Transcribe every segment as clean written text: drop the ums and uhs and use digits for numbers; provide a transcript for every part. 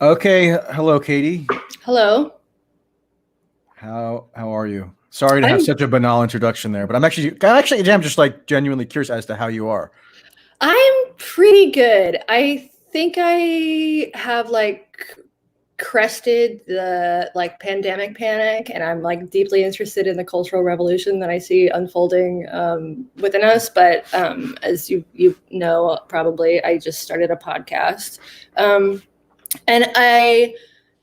Okay, hello, Katie. Hello. How are you? Sorry to have I'm such a banal introduction there, but I'm just like genuinely curious as to how you are. I'm pretty good. I think I have crested the pandemic panic, and I'm like deeply interested in the cultural revolution that I see unfolding within us. But as you know, probably I just started a podcast, and I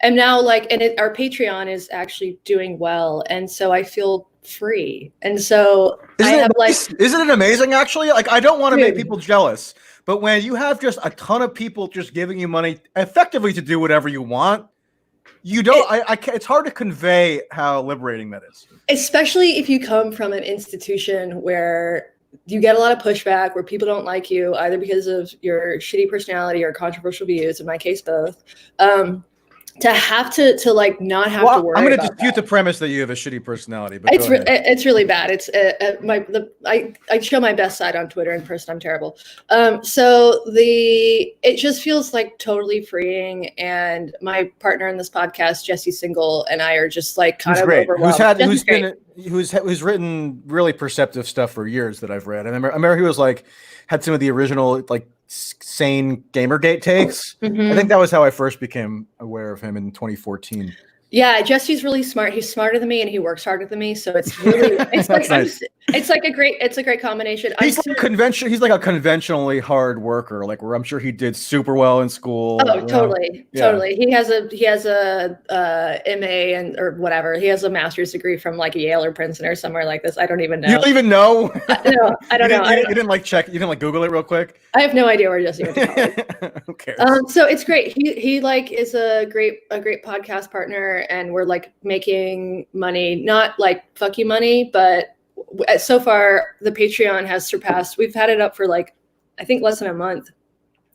am now our Patreon is actually doing well, and so I feel free, and so I Isn't it have nice? Isn't it amazing actually? Like I don't want to make dude. people jealous, but when you have just a ton of people just giving you money effectively to do whatever you want, you don't it's hard to convey how liberating that is. Especially if you come from an institution where you get a lot of pushback, where people don't like you either because of your shitty personality or controversial views, in my case both. To have to like not have to worry. I'm going to about dispute that. the premise that you have a shitty personality, but It's really bad. It's I show my best side on Twitter. In person, I'm terrible. It just feels like totally freeing. And my partner in this podcast, Jesse Single, and I are just like kind of overwhelmed. Who's written really perceptive stuff for years that I've read. I remember he was like had some of the original like sane Gamergate takes. Mm-hmm. I think that was how I first became aware of him in 2014. Yeah, Jesse's really smart. He's smarter than me, and he works harder than me. So it's really it's like nice. It's a great combination. He's like a conventionally hard worker, like where I'm sure he did super well in school. Oh, totally. He has a MA or whatever. He has a master's degree from like Yale or Princeton or somewhere like this. I don't even know. You don't even know? No, I don't know. You didn't like check. You didn't like Google it real quick. I have no idea where Jesse went to college. Who cares? So it's great. He like is a great podcast partner, and we're like making money, not like fuck you money, but so far the Patreon has surpassed. We've had it up for like I think less than a month,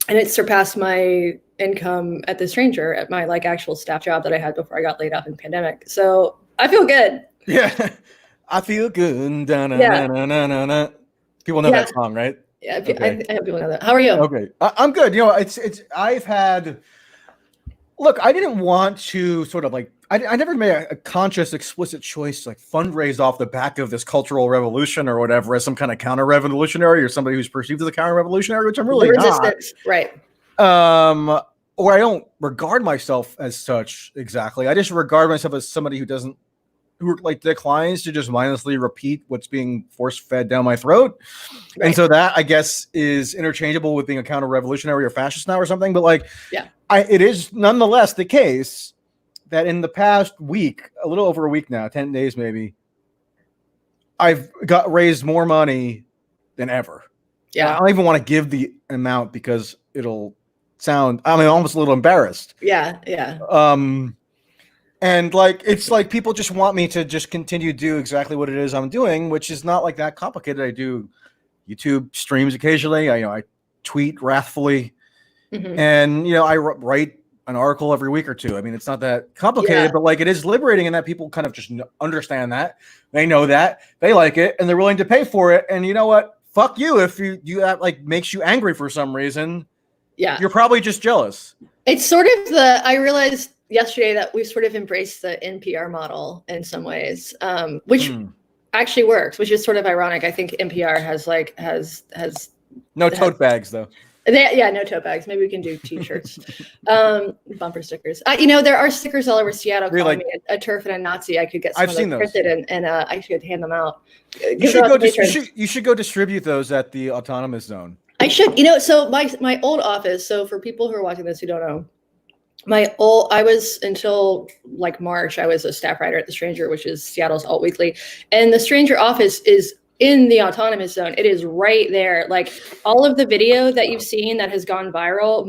and it surpassed my income at the Stranger, at my like actual staff job that I had before I got laid off in the pandemic. So I feel good. Yeah, I feel good. Da-na-na-na-na-na. People know that song, right? Yeah, okay. I hope people know that. How are you? Okay, I'm good. You know, I've had. Look, I didn't want to sort of like. I never made a conscious, explicit choice to like fundraise off the back of this cultural revolution or whatever as some kind of counter-revolutionary or somebody who's perceived as a counter-revolutionary, which I'm really not. Right. Or I don't regard myself as such exactly. I just regard myself as somebody who like declines to just mindlessly repeat what's being force-fed down my throat. Right. And so that, I guess, is interchangeable with being a counter-revolutionary or fascist now or something. But like, yeah, it is nonetheless the case that in the past week, a little over a week now, 10 days maybe, I've raised more money than ever. Yeah. I don't even want to give the amount because it'll sound, almost a little embarrassed. Yeah, yeah. And like, it's like people just want me to just continue to do exactly what it is I'm doing, which is not like that complicated. I do YouTube streams occasionally. I tweet wrathfully, and I write an article every week or two. I mean, it's not that complicated, but like it is liberating in that people kind of just understand that. They know that, they like it, and they're willing to pay for it. And you know what? Fuck you if you that like makes you angry for some reason. Yeah, you're probably just jealous. It's sort of I realized yesterday that we've sort of embraced the NPR model in some ways, which actually works, which is sort of ironic. I think NPR has no tote bags though. No tote bags. Maybe we can do T-shirts, bumper stickers. There are stickers all over Seattle calling me a TERF and a Nazi. I could get some of them printed and I should hand them out. You should go distribute those at the autonomous zone. I should. So my old office. So for people who are watching this who don't know, I was until like March. I was a staff writer at the Stranger, which is Seattle's alt weekly, and the Stranger office is in the autonomous zone. It is right there. Like all of the video that you've seen that has gone viral,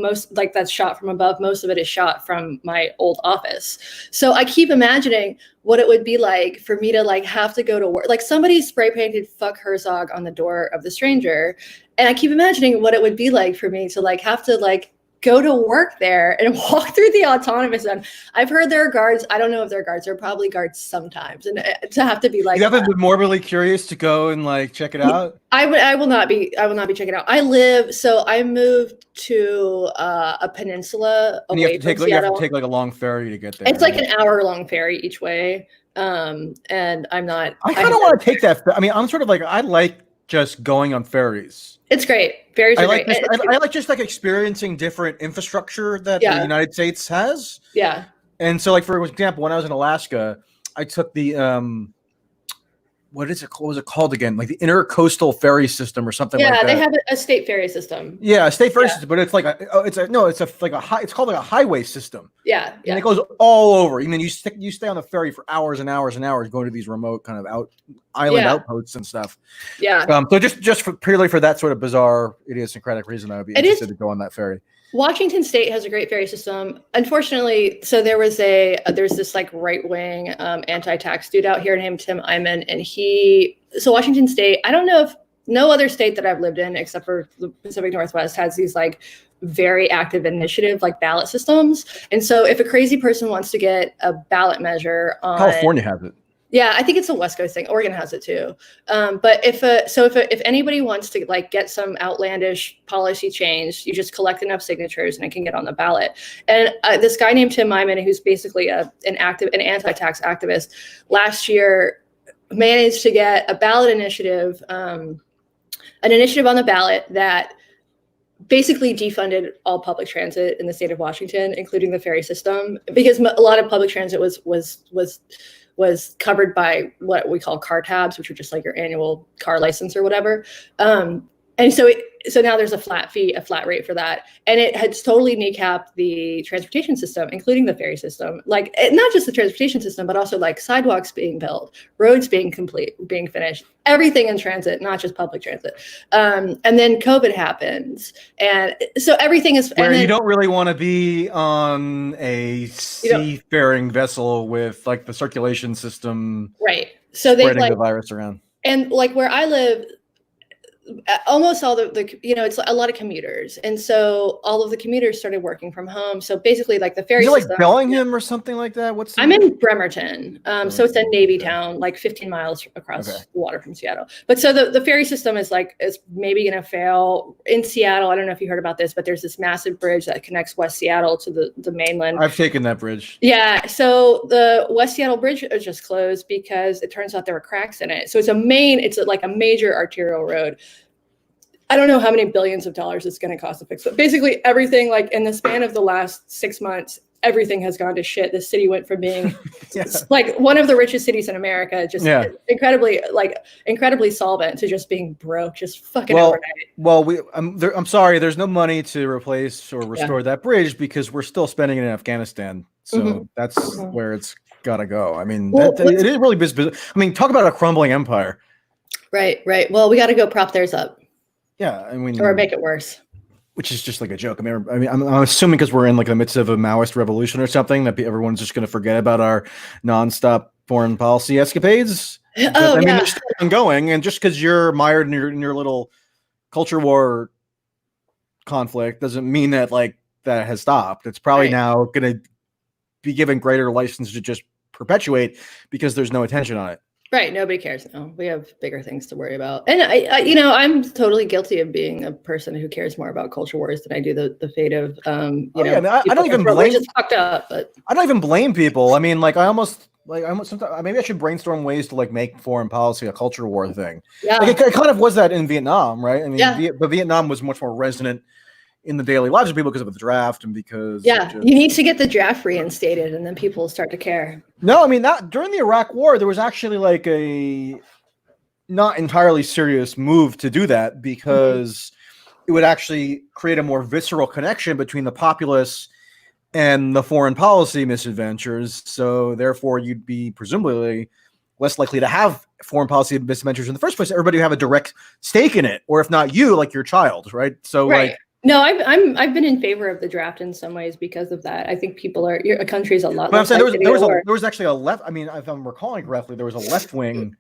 that's shot from above, most of it is shot from my old office. So I keep imagining what it would be like for me to like have to go to work. Like somebody spray painted "fuck Herzog" on the door of the Stranger. And I keep imagining what it would be like for me to like have to like go to work there and walk through the autonomous zone. I've heard there are guards. I don't know if there are guards. There are probably guards sometimes. And to have to be like, you haven't been morbidly curious to go and like check it out. I will not be checking it out. I moved to a peninsula away You have to Seattle. take like a long ferry to get there. It's like an hour-long ferry each way. And I'm not. I kind of want to take that. I mean, I'm sort of like, I like just going on ferries. It's great. Ferries are great. I like just like experiencing different infrastructure that the United States has. Yeah. And so, like, for example, when I was in Alaska, I took the what was it called again? Like the intercoastal ferry system or something like that. Yeah, they have a state ferry system. Yeah, a state ferry system, but it's like it's called like a highway system. Yeah. And it goes all over. I mean, you stay on the ferry for hours and hours and hours going to these remote kind of island outposts and stuff. Yeah. So just purely for that sort of bizarre, idiosyncratic reason, I would be interested to go on that ferry. Washington State has a great ferry system. Unfortunately, so there's this like right-wing anti-tax dude out here named Tim Eyman, and so Washington State, I don't know if no other state that I've lived in except for the Pacific Northwest has these like very active initiative like ballot systems. And so if a crazy person wants to get a ballot measure on California has it. Yeah, I think it's a West Coast thing. Oregon has it too. But if anybody wants to like get some outlandish policy change, you just collect enough signatures and it can get on the ballot. And this guy named Tim Eyman, who's basically an anti-tax activist, last year managed to get a ballot initiative, an initiative on the ballot that basically defunded all public transit in the state of Washington, including the ferry system, because a lot of public transit was covered by what we call car tabs, which are just like your annual car license or whatever. And so now there's a flat rate for that. And it had totally kneecapped the transportation system, including the ferry system. Like not just the transportation system, but also like sidewalks being built, roads being finished, everything in transit, not just public transit. And then COVID happens. And so everything is- Where you don't really want to be on a seafaring vessel with like the circulation system. Right. So they spreading the virus around. And like where I live, almost all it's a lot of commuters, and so all of the commuters started working from home. So basically, like the ferry system, like Bellingham or something like that. I'm in Bremerton, so it's a Navy town, like 15 miles across the water from Seattle. But so the ferry system is maybe going to fail in Seattle. I don't know if you heard about this, but there's this massive bridge that connects West Seattle to the mainland. I've taken that bridge. Yeah, so the West Seattle bridge is just closed because it turns out there were cracks in it. So it's like a major arterial road. I don't know how many billions of dollars it's going to cost to fix, but basically everything, like in the span of the last 6 months, everything has gone to shit. The city went from being like one of the richest cities in America, just incredibly solvent, to just being broke, just fucking overnight. Well, I'm sorry, there's no money to replace or restore that bridge because we're still spending it in Afghanistan. So that's where it's got to go. I mean, it is really business. I mean, talk about a crumbling empire. Right. Well, we got to go prop theirs up. Yeah, I mean, or make it worse. Which is just like a joke. I mean, I'm assuming because we're in like the midst of a Maoist revolution or something that everyone's just going to forget about our nonstop foreign policy escapades. I mean, they're still ongoing, and just because you're mired in your little culture war conflict doesn't mean that that has stopped. It's probably now going to be given greater license to just perpetuate because there's no attention on it. Right. Nobody cares now. We have bigger things to worry about. And I'm totally guilty of being a person who cares more about culture wars than I do the fate of, I don't even blame. It's fucked up, but I don't even blame people. I mean, I almost sometimes maybe I should brainstorm ways to make foreign policy a culture war thing. Yeah. It kind of was that in Vietnam, right? I mean, but Vietnam was much more resonant in the daily lives of people because of the draft and because you need to get the draft reinstated and then people will start to care. No, I mean that during the Iraq War there was actually a not entirely serious move to do that because it would actually create a more visceral connection between the populace and the foreign policy misadventures. So therefore you'd be presumably less likely to have foreign policy misadventures in the first place. Everybody would have a direct stake in it, or if not you, your child, right? So No, I've been in favor of the draft in some ways because of that. I think a country's a lot. But I'm saying there was actually a left. I mean, if I'm recalling correctly, there was a left wing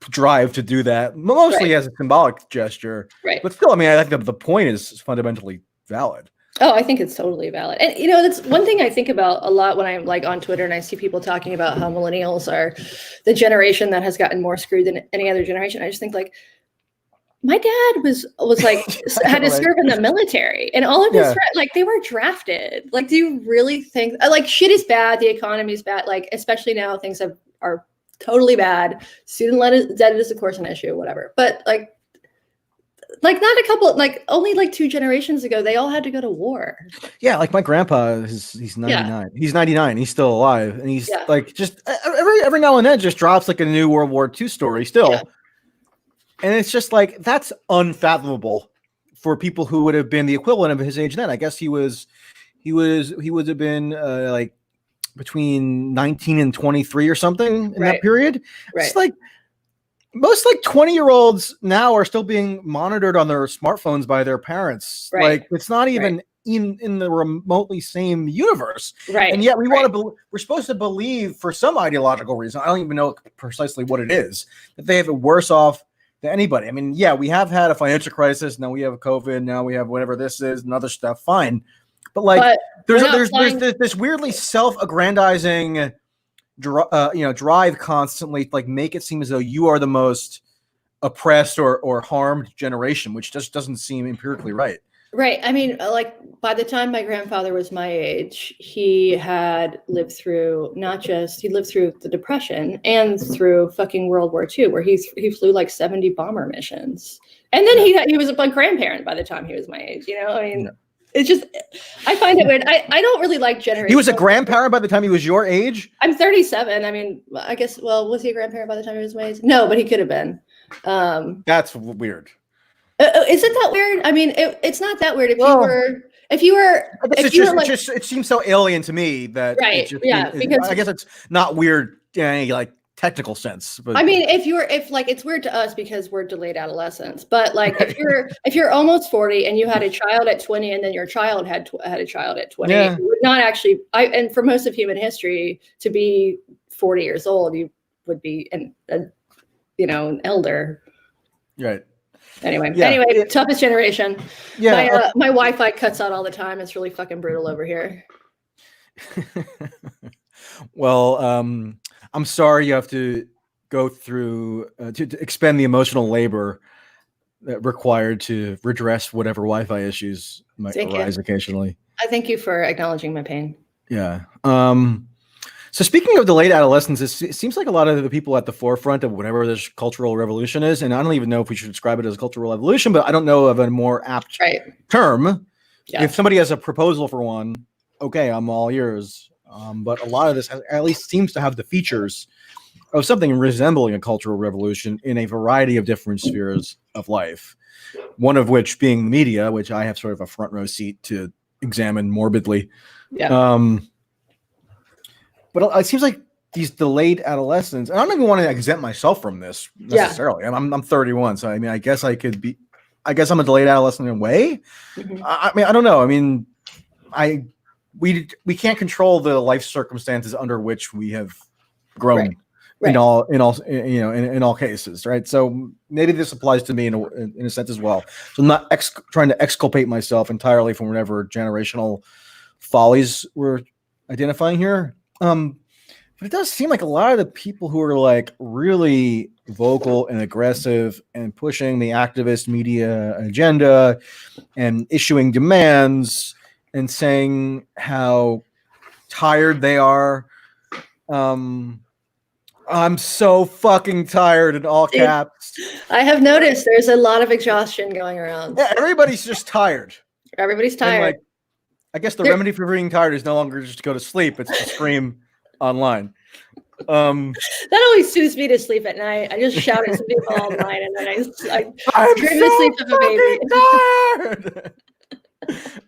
drive to do that, mostly as a symbolic gesture. Right. But still, I mean, I think the point is fundamentally valid. Oh, I think it's totally valid. And that's one thing I think about a lot when I'm like on Twitter and I see people talking about how millennials are the generation that has gotten more screwed than any other generation. I just think like my dad was like had to serve in the military, and all of his friends, like they were drafted. Like, do you really think like shit is bad? The economy is bad. Like, especially now, things are totally bad. Student debt is of course an issue, whatever. But like not a couple, like only like 2 generations ago, they all had to go to war. Yeah, like my grandpa he's 99. Yeah. He's 99. He's still alive, and he's like just every now and then just drops like a new World War II story still. Yeah. And it's just like that's unfathomable for people who would have been the equivalent of his age then. I guess he would have been like between 19 and 23 or something in that period. Right. It's like most like 20-year-olds now are still being monitored on their smartphones by their parents. Right. Like it's not even in the remotely same universe. Right. And yet we're supposed to believe for some ideological reason, I don't even know precisely what it is, that they have it worse off than anybody. I mean, yeah, we have had a financial crisis. Now we have COVID. Now we have whatever this is and other stuff. Fine. But like there's this weirdly self-aggrandizing drive constantly, like make it seem as though you are the most oppressed or harmed generation, which just doesn't seem empirically right. Right. I mean, like by the time my grandfather was my age, he had lived through the Depression and through fucking World War II, where he flew like 70 bomber missions. And then he was a grandparent by the time he was my age, I mean, it's just, I find it weird. I don't really like generational. He was a grandparent by the time he was your age? I'm 37. I mean, I guess, was he a grandparent by the time he was my age? No, but he could have been. That's weird. Isn't that weird? I mean, it's not that weird. If you were it seems so alien to me that because I guess it's not weird in any like technical sense. But I mean, it's weird to us because we're delayed adolescents. But like if you're almost 40 and you had a child at 20 and then your child had a child at 20, you would not actually. And for most of human history, to be 40 years old, you would be an elder. Right. Anyway, toughest generation. Yeah, my Wi-Fi cuts out all the time. It's really fucking brutal over here. Well, I'm sorry you have to go through to expend the emotional labor required to redress whatever Wi-Fi issues might arise occasionally. I thank you for acknowledging my pain. Yeah. So speaking of delayed adolescence, it seems like a lot of the people at the forefront of whatever this cultural revolution is, and I don't even know if we should describe it as a cultural evolution, but I don't know of a more apt term. Yeah. If somebody has a proposal for one, okay, I'm all ears. But a lot of this at least seems to have the features of something resembling a cultural revolution in a variety of different spheres of life. One of which being the media, which I have sort of a front row seat to examine morbidly. Yeah. But it seems like these delayed adolescents, and I don't even want to exempt myself from this necessarily. Yeah. I'm 31, so I mean, I guess I'm a delayed adolescent in a way. Mm-hmm. I mean, I don't know. I mean, we can't control the life circumstances under which we have grown in all cases, right? So maybe this applies to me in a sense as well. So I'm not trying to exculpate myself entirely from whatever generational follies we're identifying here. But it does seem like a lot of the people who are like really vocal and aggressive and pushing the activist media agenda and issuing demands and saying how tired they are. I'm so fucking tired in all caps. I have noticed there's a lot of exhaustion going around. Yeah, everybody's just tired. Everybody's tired. I guess the remedy for being tired is no longer just to go to sleep. It's to scream online. That always soothes me to sleep at night. I just shout at some people online, and then I dream the sleep of a baby.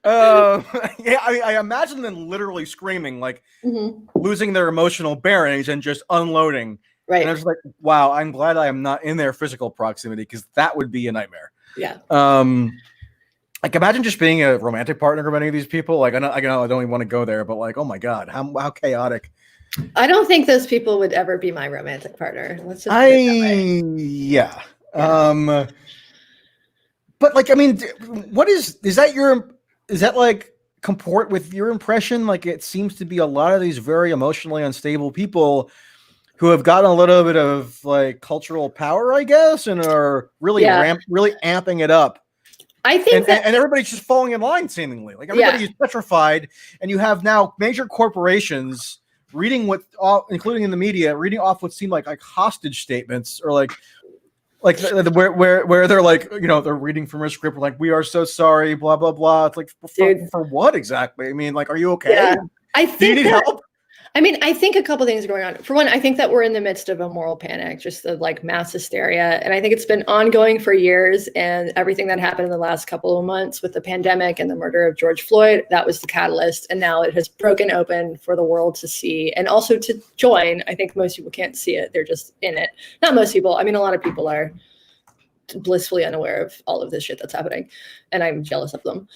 I imagine them literally screaming, like losing their emotional bearings and just unloading. Right. And I was like, wow, I'm glad I am not in their physical proximity because that would be a nightmare. Yeah. Like imagine just being a romantic partner of any of these people. Like I don't even want to go there, but like, oh my God, how chaotic. I don't think those people would ever be my romantic partner. Let's just yeah. But like, I mean, is that comport with your impression? Like, it seems to be a lot of these very emotionally unstable people who have gotten a little bit of like cultural power, I guess, and are really really amping it up. I think and everybody's just falling in line, seemingly. Like, everybody is petrified, and you have now major corporations reading including in the media, reading off what seem like hostage statements, or like where they're like, they're reading from a script, like, we are so sorry, blah blah blah. It's like, for what exactly? I mean, like, are you okay? Yeah. Do you need help? I mean, I think a couple things are going on. For one, I think that we're in the midst of a moral panic, just the like mass hysteria. And I think it's been ongoing for years, and everything that happened in the last couple of months with the pandemic and the murder of George Floyd, that was the catalyst. And now it has broken open for the world to see and also to join. I think most people can't see it. They're just in it. Not most people. I mean, a lot of people are blissfully unaware of all of this shit that's happening, and I'm jealous of them.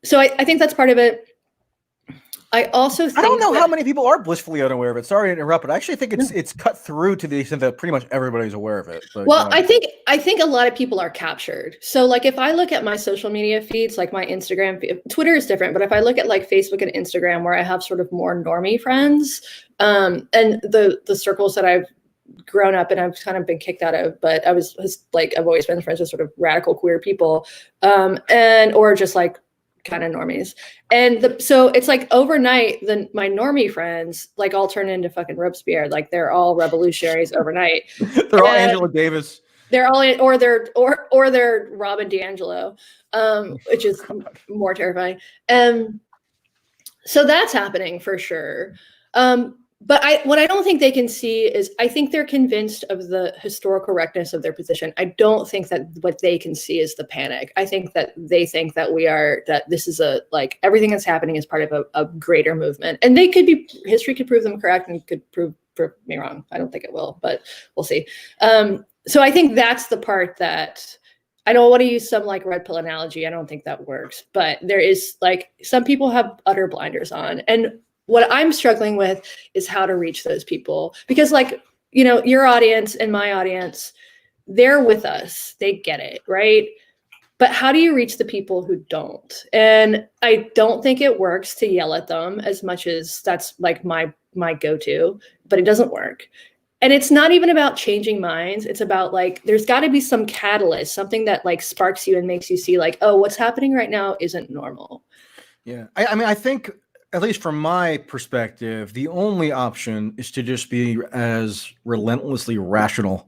So I think that's part of it. I also think I don't know how many people are blissfully unaware of it. Sorry to interrupt, but I actually think it's cut through to the extent that pretty much everybody's aware of it. But, well, I think a lot of people are captured. So like, if I look at my social media feeds, like my Instagram feed, Twitter is different, but if I look at like Facebook and Instagram, where I have sort of more normie friends, and the circles that I've grown up and I've kind of been kicked out of, but I've always been friends with sort of radical queer people, or just like kind of normies. And so it's like overnight, my normie friends like all turn into fucking Robespierre. Like, they're all revolutionaries overnight. They're all Angela Davis. They're all or they're Robin DiAngelo, which is more terrifying. So that's happening for sure. But what I don't think they can see is, I think they're convinced of the historical correctness of their position. I don't think that what they can see is the panic. I think that they think that that this is everything that's happening is part of a greater movement. And history could prove them correct, and could prove me wrong. I don't think it will, but we'll see. So I think that's the part that, I don't want to use some like red pill analogy. I don't think that works, but there is like, some people have utter blinders on. And what I'm struggling with is how to reach those people, because like, your audience and my audience, they're with us, they get it, right? But how do you reach the people who don't? And I don't think it works to yell at them, as much as that's like my go-to, but it doesn't work. And it's not even about changing minds. It's about like, there's got to be some catalyst, something that like sparks you and makes you see like, oh, what's happening right now isn't normal. Yeah. I mean, I think, at least from my perspective, the only option is to just be as relentlessly rational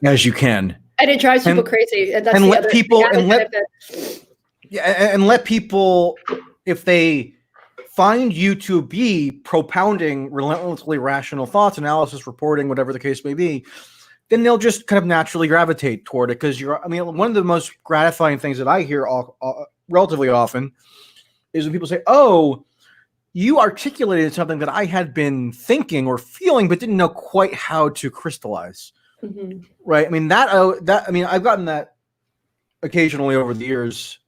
as you can. And it drives people crazy. And let people, if they find you to be propounding relentlessly rational thoughts, analysis, reporting, whatever the case may be, then they'll just kind of naturally gravitate toward it. Because one of the most gratifying things that I hear relatively often is when people say, "Oh, you articulated something that I had been thinking or feeling, but didn't know quite how to crystallize." Mm-hmm. Right? I mean, I've gotten that occasionally over the years,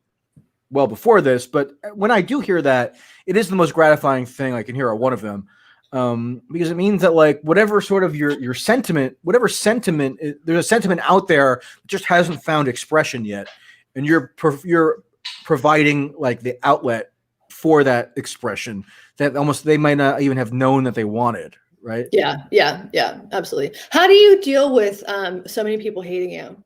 well before this, but when I do hear that, it is the most gratifying thing I can hear, or one of them, because it means that like whatever sort of your sentiment, there's a sentiment out there that just hasn't found expression yet, and you're providing like the outlet for that expression that almost they might not even have known that they wanted, right? Yeah, absolutely. How do you deal with so many people hating you?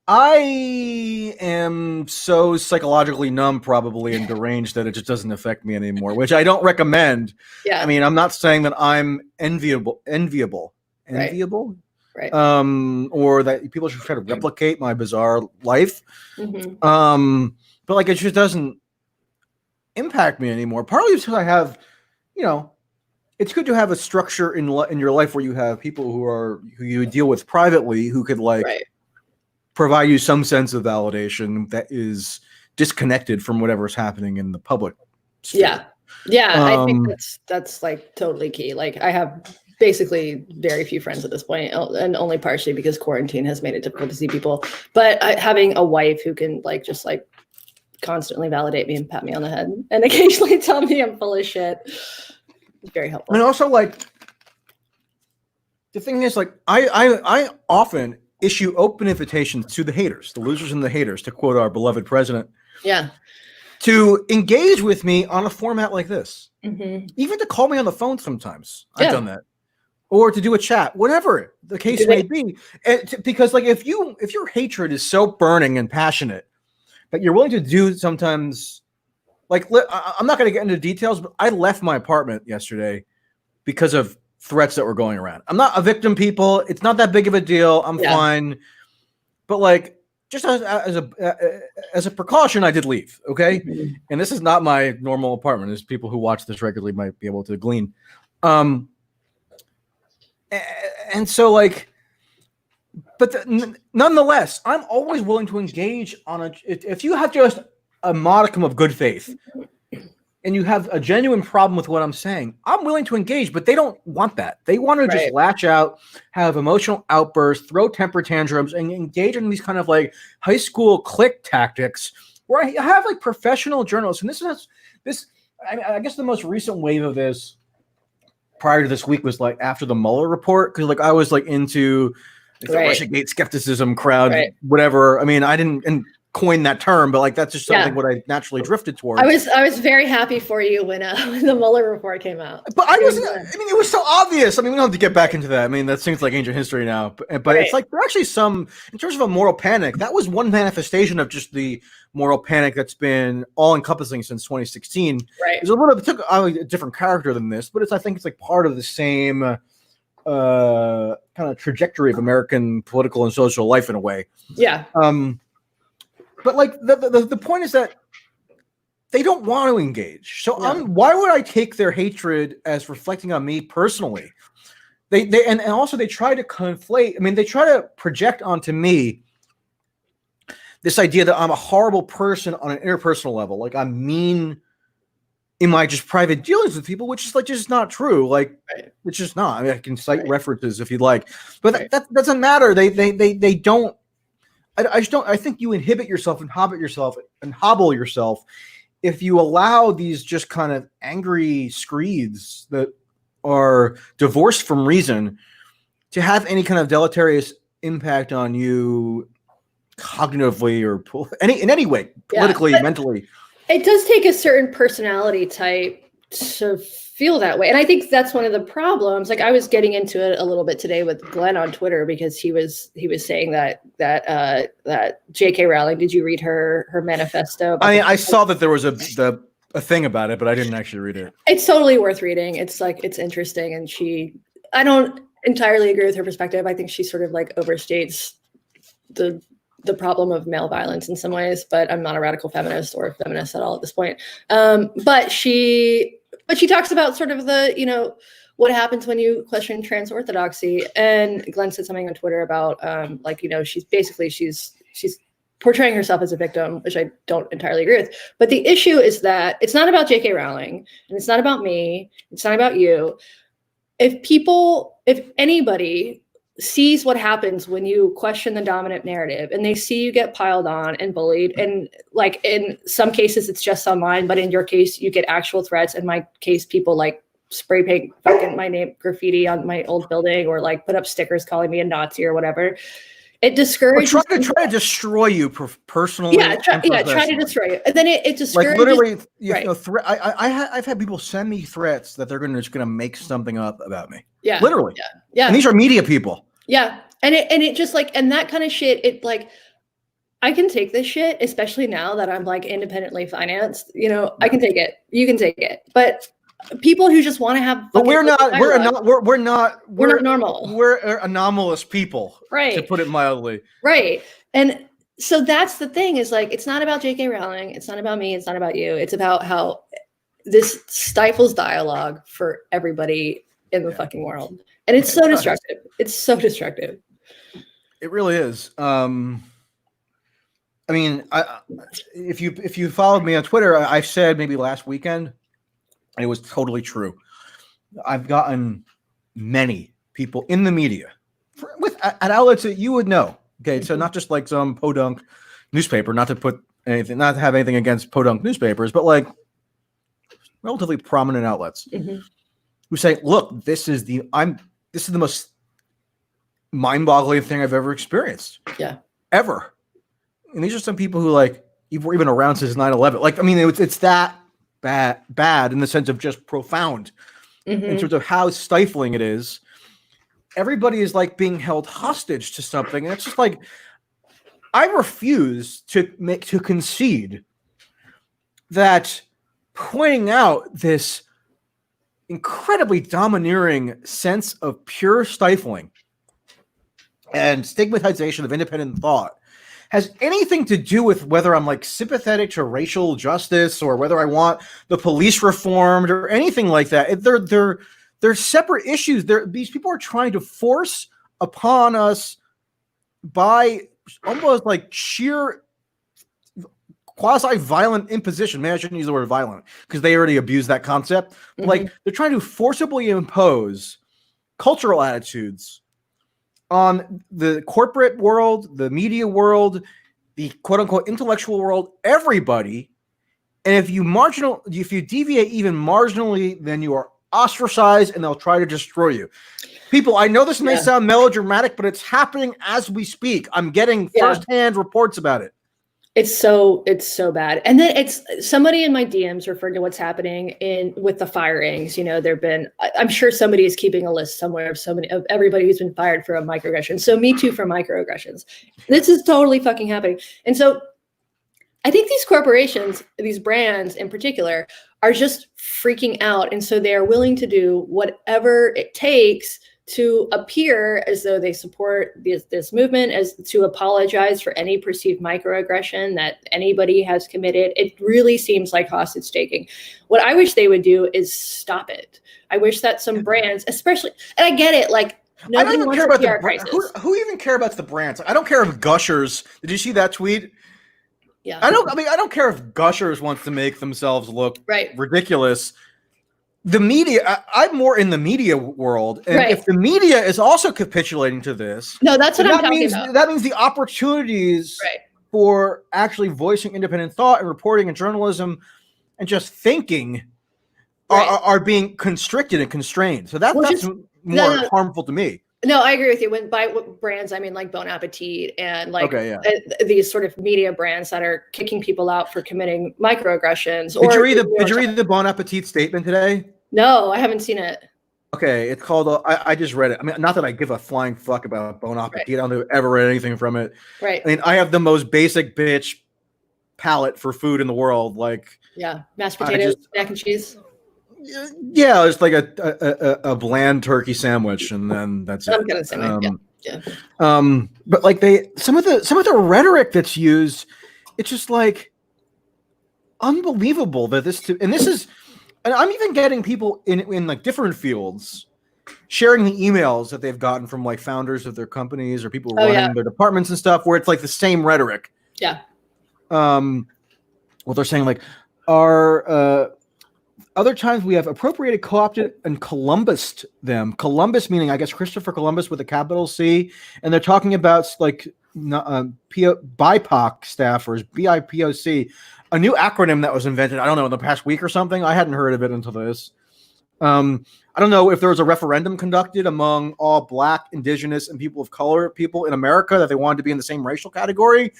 I am so psychologically numb, probably, and deranged that it just doesn't affect me anymore, which I don't recommend. Yeah. I mean, I'm not saying that I'm enviable. Right. Or that people should try to replicate my bizarre life. Mm-hmm. But like, it just doesn't impact me anymore. Partly because I have, it's good to have a structure in your life where you have people who you deal with privately, who could provide you some sense of validation that is disconnected from whatever's happening in the public sphere. Yeah. I think that's like totally key. Like, I have basically very few friends at this point, and only partially because quarantine has made it difficult to see people. But having a wife who can just constantly validate me and pat me on the head and occasionally tell me I'm full of shit is very helpful. And also, like, the thing is, like, I often issue open invitations to the haters, the losers and the haters, to quote our beloved president. Yeah. To engage with me on a format like this. Mm-hmm. Even to call me on the phone sometimes. I've done that. Or to do a chat, whatever the case may be. Because like if your hatred is so burning and passionate that you're willing to do sometimes, like I'm not going to get into details, but I left my apartment yesterday because of threats that were going around. I'm not a victim, people. It's not that big of a deal. I'm fine. But like, just as a precaution, I did leave. Okay. Mm-hmm. And this is not my normal apartment, as people who watch this regularly might be able to glean. And so like, but nonetheless, I'm always willing to engage on if you have just a modicum of good faith and you have a genuine problem with what I'm saying, I'm willing to engage, but they don't want that. They want to just lash out, have emotional outbursts, throw temper tantrums, and engage in these kind of like high school clique tactics where I have like professional journalists. And I guess the most recent wave of this prior to this week was like after the Mueller report. Cause like I was like into like, the Russiagate skepticism crowd, whatever. I mean, I didn't coin that term, but like that's just something what I naturally drifted towards. I was very happy for you when the Mueller report came out. But I wasn't. I mean, it was so obvious. I mean, we don't have to get back into that. I mean, that seems like ancient history now. But it's like there are actually some, in terms of a moral panic, that was one manifestation of just the moral panic that's been all encompassing since 2016. Right. It's a little bit, took a different character than this, but I think it's like part of the same kind of trajectory of American political and social life in a way. Yeah. But like the point is that they don't want to engage. So why would I take their hatred as reflecting on me personally? And also they try to conflate. I mean, they try to project onto me this idea that I'm a horrible person on an interpersonal level. Like I'm mean in my just private dealings with people, which is like just not true. Like it's just not. I mean, I can cite references if you'd like, but that doesn't matter. They don't. I just don't. I think you inhibit yourself and hobble yourself if you allow these just kind of angry screeds that are divorced from reason to have any kind of deleterious impact on you cognitively or in any way, politically, mentally. It does take a certain personality type to feel that way. And I think that's one of the problems. Like I was getting into it a little bit today with Glenn on Twitter because he was saying that J.K. Rowling, did you read her manifesto? I mean, I saw that there was a thing about it, but I didn't actually read it. It's totally worth reading. It's like, it's interesting. And I don't entirely agree with her perspective. I think she sort of like overstates the problem of male violence in some ways, but I'm not a radical feminist or a feminist at all at this point. But she talks about sort of the, what happens when you question trans orthodoxy. And Glenn said something on Twitter about she's portraying herself as a victim, which I don't entirely agree with. But the issue is that it's not about J.K. Rowling and it's not about me. It's not about you. If anybody sees what happens when you question the dominant narrative and they see you get piled on and bullied, and like in some cases it's just online, but in your case you get actual threats. In my case, people like spray paint fucking my name graffiti on my old building or like put up stickers calling me a Nazi or whatever. It discourages. Try to destroy you personally. Try to destroy you, and then it discourages. Like literally, I've had people send me threats that they're just gonna make something up about me. Yeah, literally. Yeah. And these are media people. Yeah, and it just like, and that kind of shit. It like, I can take this shit, especially now that I'm like independently financed. I can take it. You can take it, but people who just want to have. But we're not normal. We're anomalous people, right? To put it mildly, right. And so that's the thing, is like, it's not about J.K. Rowling. It's not about me. It's not about you. It's about how this stifles dialogue for everybody in the fucking world, and it's so destructive. It's so destructive. It really is. I mean, if you followed me on Twitter, I said maybe last weekend. And it was totally true. I've gotten many people in the media at outlets that you would know. Okay, so not just like some podunk newspaper, not to have anything against podunk newspapers, but like relatively prominent outlets who say, "Look, this is the most mind-boggling thing I've ever experienced. Yeah. Ever. And these are some people who like were even around since 9/11. Like, I mean, it's that bad in the sense of just profound in terms of how stifling it is. Everybody is like being held hostage to something, and it's just like I refuse to concede that pointing out this incredibly domineering sense of pure stifling and stigmatization of independent thought has anything to do with whether I'm like sympathetic to racial justice or whether I want the police reformed or anything like that. They're separate issues. These people are trying to force upon us by almost like sheer quasi-violent imposition. Maybe I shouldn't use the word violent because they already abuse that concept. But like they're trying to forcibly impose cultural attitudes on the corporate world, the media world, the quote-unquote intellectual world, everybody. And if you deviate even marginally, then you are ostracized and they'll try to destroy you. People, I know this may sound melodramatic, but it's happening as we speak. I'm getting firsthand reports about it. It's so bad. And then it's somebody in my DMs referred to what's happening with the firings. You know, I'm sure somebody is keeping a list somewhere of everybody who's been fired for a microaggression. So me too for microaggressions. This is totally fucking happening. And so I think these corporations, these brands in particular, are just freaking out. And so they're willing to do whatever it takes to appear as though they support this movement, as to apologize for any perceived microaggression that anybody has committed. It really seems like hostage taking. What I wish they would do is stop it. I wish that some brands, especially, and I get it, like, I don't even care about the brands. Who even care about the brands? I don't care if Gushers. Did you see that tweet? Yeah. I don't care if Gushers wants to make themselves look ridiculous. The media, I'm more in the media world. And if the media is also capitulating to this, no, that's what I'm talking about. That means the opportunities for actually voicing independent thought and reporting and journalism and just thinking are being constricted and constrained. So that's more harmful to me. No, I agree with you. By brands, I mean like Bon Appetit and like these sort of media brands that are kicking people out for committing microaggressions. Did you read the Bon Appetit statement today? No, I haven't seen it. Okay, it's called. I just read it. I mean, not that I give a flying fuck about Bon Appetit. I don't ever read anything from it. Right. I mean, I have the most basic bitch palate for food in the world. Like mashed potatoes, mac and cheese. Yeah, it's like a bland turkey sandwich, and then that's it. I'm gonna say but like some of the rhetoric that's used, it's just like unbelievable that this is, and I'm even getting people in like different fields sharing the emails that they've gotten from like founders of their companies or people running their departments and stuff, where it's like the same rhetoric. Yeah. What they're saying, like, our other times we have appropriated, co-opted, and Columbused them. Columbus meaning, I guess, Christopher Columbus with a capital C. And they're talking about like BIPOC staffers, BIPOC, a new acronym that was invented, I don't know, in the past week or something. I hadn't heard of it until this. I don't know if there was a referendum conducted among all Black, Indigenous, and people of color people in America that they wanted to be in the same racial category.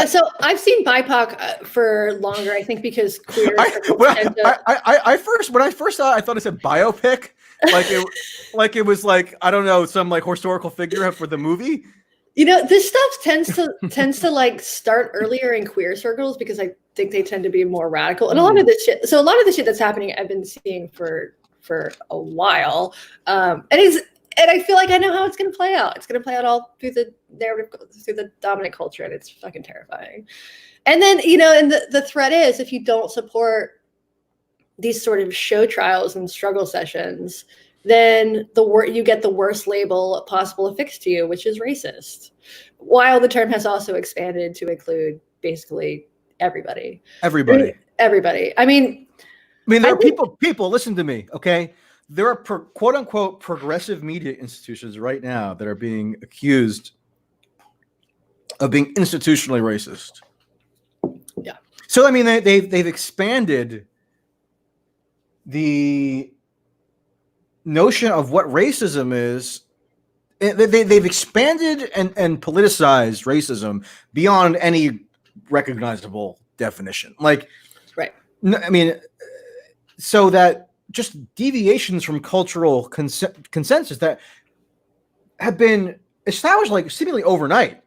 So I've seen BIPOC for longer, I think, because queer. When I first saw it, I thought it said biopic, like it was like, I don't know, some like historical figure for the movie. You know, this stuff tends to like start earlier in queer circles because I think they tend to be more radical, and a lot of this shit. So a lot of the shit that's happening, I've been seeing for a while, and I feel like I know how it's going to play out. It's going to play out all through the narrative, through the dominant culture, and it's fucking terrifying. And then, you know, and the threat is, if you don't support these sort of show trials and struggle sessions, then you get the worst label possible affixed to you, which is racist. While the term has also expanded to include basically everybody. I mean, there are people, listen to me, okay? There are quote unquote progressive media institutions right now that are being accused of being institutionally racist. Yeah. So I mean, they've expanded the notion of what racism is they've expanded and politicized racism beyond any recognizable definition. Like, right. I mean, so that just deviations from cultural consensus that have been established like seemingly overnight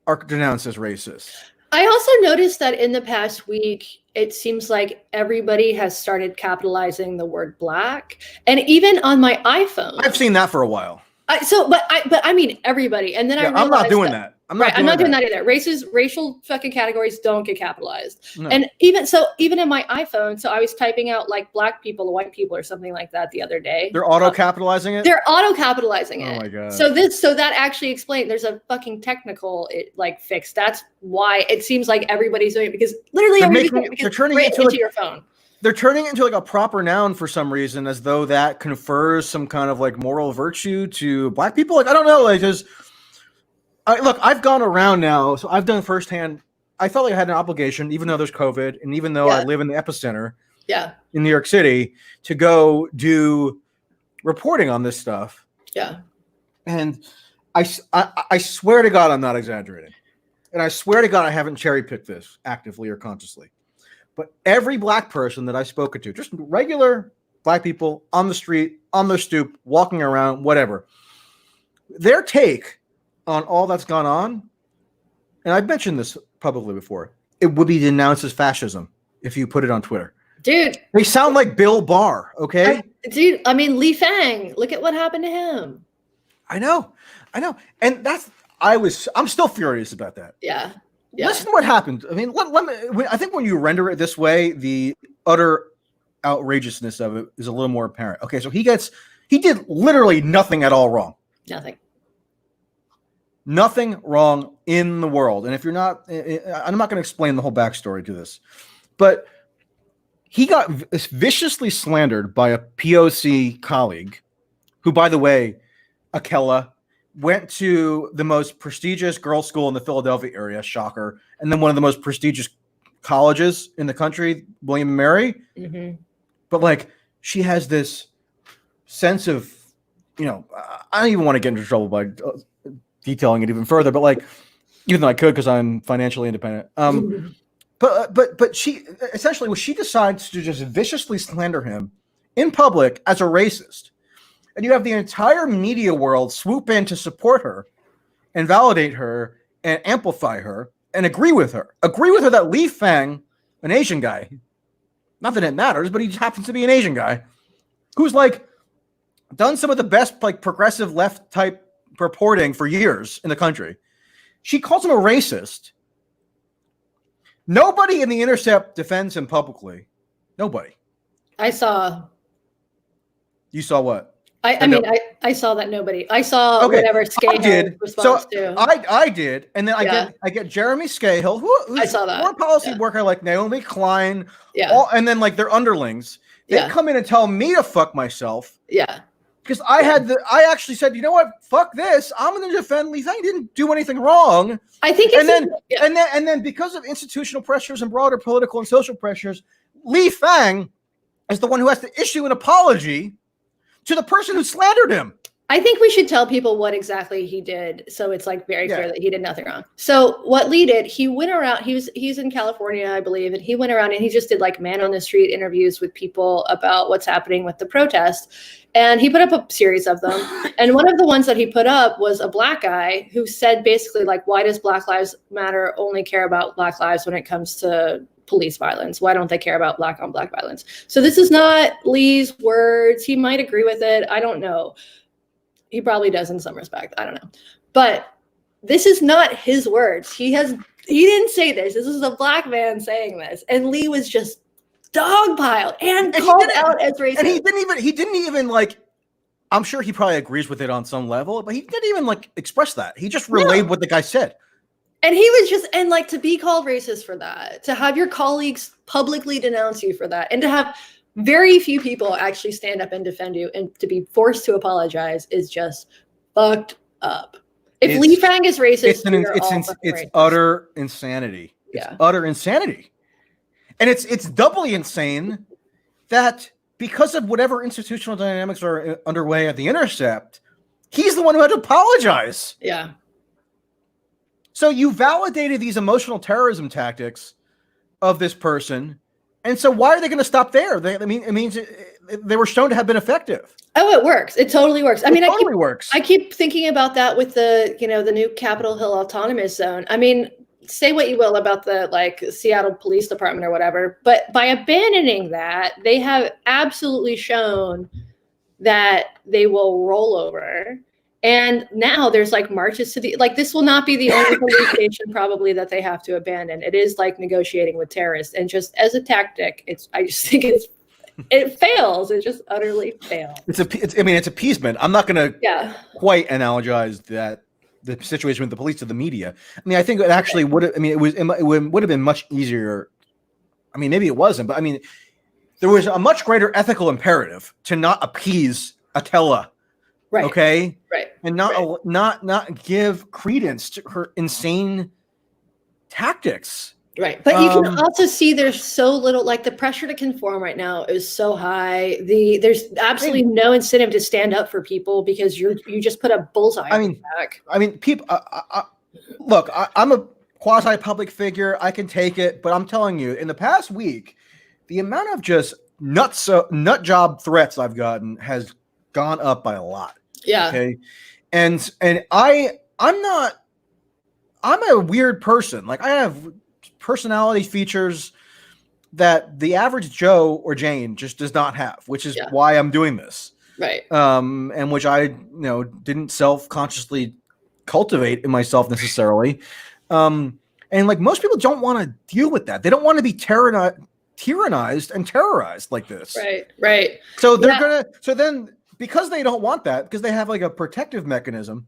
are denounced as racist. I also noticed that in the past week, it seems like everybody has started capitalizing the word black. And even on my iPhone. I've seen that for a while. But I mean everybody. And then I realized I'm not doing that. I'm not doing that either. Racial fucking categories don't get capitalized. No. And even in my iPhone, so I was typing out like black people, white people, or something like that the other day. They're auto-capitalizing it? They're auto-capitalizing it. Oh my God. So that actually explains there's a fucking technical fix. That's why it seems like everybody's doing it, because literally they're turning it into your phone. They're turning it into like a proper noun for some reason, as though that confers some kind of like moral virtue to black people. Like, I don't know, like, because look, I've gone around now, so I've done firsthand. I felt like I had an obligation, even though there's COVID, and even though I live in the epicenter, in New York City, to go do reporting on this stuff. Yeah, and I swear to God, I'm not exaggerating, and I swear to God, I haven't cherry picked this actively or consciously. But every black person that I've spoken to, just regular black people on the street, on their stoop, walking around, whatever, their take on all that's gone on, and I've mentioned this publicly before, it would be denounced as fascism if you put it on Twitter. Dude. They sound like Bill Barr, okay? I mean, Li Fang, look at what happened to him. I know. And I'm still furious about that. Yeah. Listen to what happened. I mean, I think when you render it this way, the utter outrageousness of it is a little more apparent. Okay, so he did literally nothing at all wrong. Nothing wrong in the world. And if you're not, I'm not going to explain the whole backstory to this, but he got viciously slandered by a POC colleague who, by the way, Akella, went to the most prestigious girls' school in the Philadelphia area, shocker, and then one of the most prestigious colleges in the country, William and Mary. Mm-hmm. But like, she has this sense of, I don't even want to get into trouble by detailing it even further, but like, even though I could because I'm financially independent. But she essentially, what she decides to just viciously slander him in public as a racist. And you have the entire media world swoop in to support her and validate her and amplify her and agree with her that Li Fang, an Asian guy, not that it matters, but he happens to be an Asian guy who's like done some of the best like progressive left type reporting for years in the country. She calls him a racist. Nobody in The Intercept defends him publicly. Nobody. I saw. You saw what? I saw that nobody. I saw whatever Scahill response to. I did, and then I get Jeremy Scahill, who's I saw that. More policy worker like Naomi Klein, and then like their underlings. They come in and tell me to fuck myself. Yeah. Because I actually said, you know what? Fuck this. I'm going to defend Li Fang. He didn't do anything wrong. I think and then because of institutional pressures and broader political and social pressures, Li Fang is the one who has to issue an apology to the person who slandered him. I think we should tell people what exactly he did, so it's like very clear that he did nothing wrong. So what Lee did, he went around. He's in California, I believe, and he went around and he just did like man on the street interviews with people about what's happening with the protest. And he put up a series of them. And one of the ones that he put up was a black guy who said basically like, why does Black Lives Matter only care about Black lives when it comes to police violence? Why don't they care about black on black violence? So this is not Lee's words. He might agree with it. I don't know. He probably does in some respect. I don't know. But this is not his words. He didn't say this. This is a black man saying this. And Lee was just dogpiled and called out as racist. And he didn't even like, I'm sure he probably agrees with it on some level, but he didn't even like express that. He just relayed what the guy said. And he was just, and like to be called racist for that, to have your colleagues publicly denounce you for that, and to have very few people actually stand up and defend you, and to be forced to apologize is just fucked up. If Li Fang is racist, it's utter insanity. It's utter insanity. And it's doubly insane that because of whatever institutional dynamics are underway at The Intercept, He's the one who had to apologize. Yeah. So you validated these emotional terrorism tactics of this person. And so why are they going to stop there? It means they were shown to have been effective. Oh, it works. It totally works. I mean, works. I keep thinking about that with the new Capitol Hill Autonomous Zone. I mean, say what you will about the Seattle Police Department or whatever, but by abandoning that, they have absolutely shown that they will roll over. And now there's marches to this will not be the only police station probably that they have to abandon. It is negotiating with terrorists, and just as a tactic, I just think it fails. It just utterly fails. It's appeasement. I'm not going to quite analogize the situation with the police to the media. I mean, I think it actually would have. I mean, it would have been much easier. I mean, maybe it wasn't, but I mean, there was a much greater ethical imperative to not appease Attila. Right. Okay. Right. And not give credence to her insane tactics. Right. But you can also see there's so little, the pressure to conform right now is so high. There's absolutely no incentive to stand up for people because you just put a bullseye on your back. I mean, people, look, I'm a quasi public figure. I can take it, but I'm telling you, in the past week, the amount of just nut job threats I've gotten has gone up by a lot. Yeah. Okay. And I'm a weird person. I have personality features that the average Joe or Jane just does not have, which is why I'm doing this. Right. And which I, didn't self-consciously cultivate in myself necessarily. And most people don't want to deal with that. They don't want to be tyrannized and terrorized like this. Right. Right. So so then because they don't want that, because they have a protective mechanism,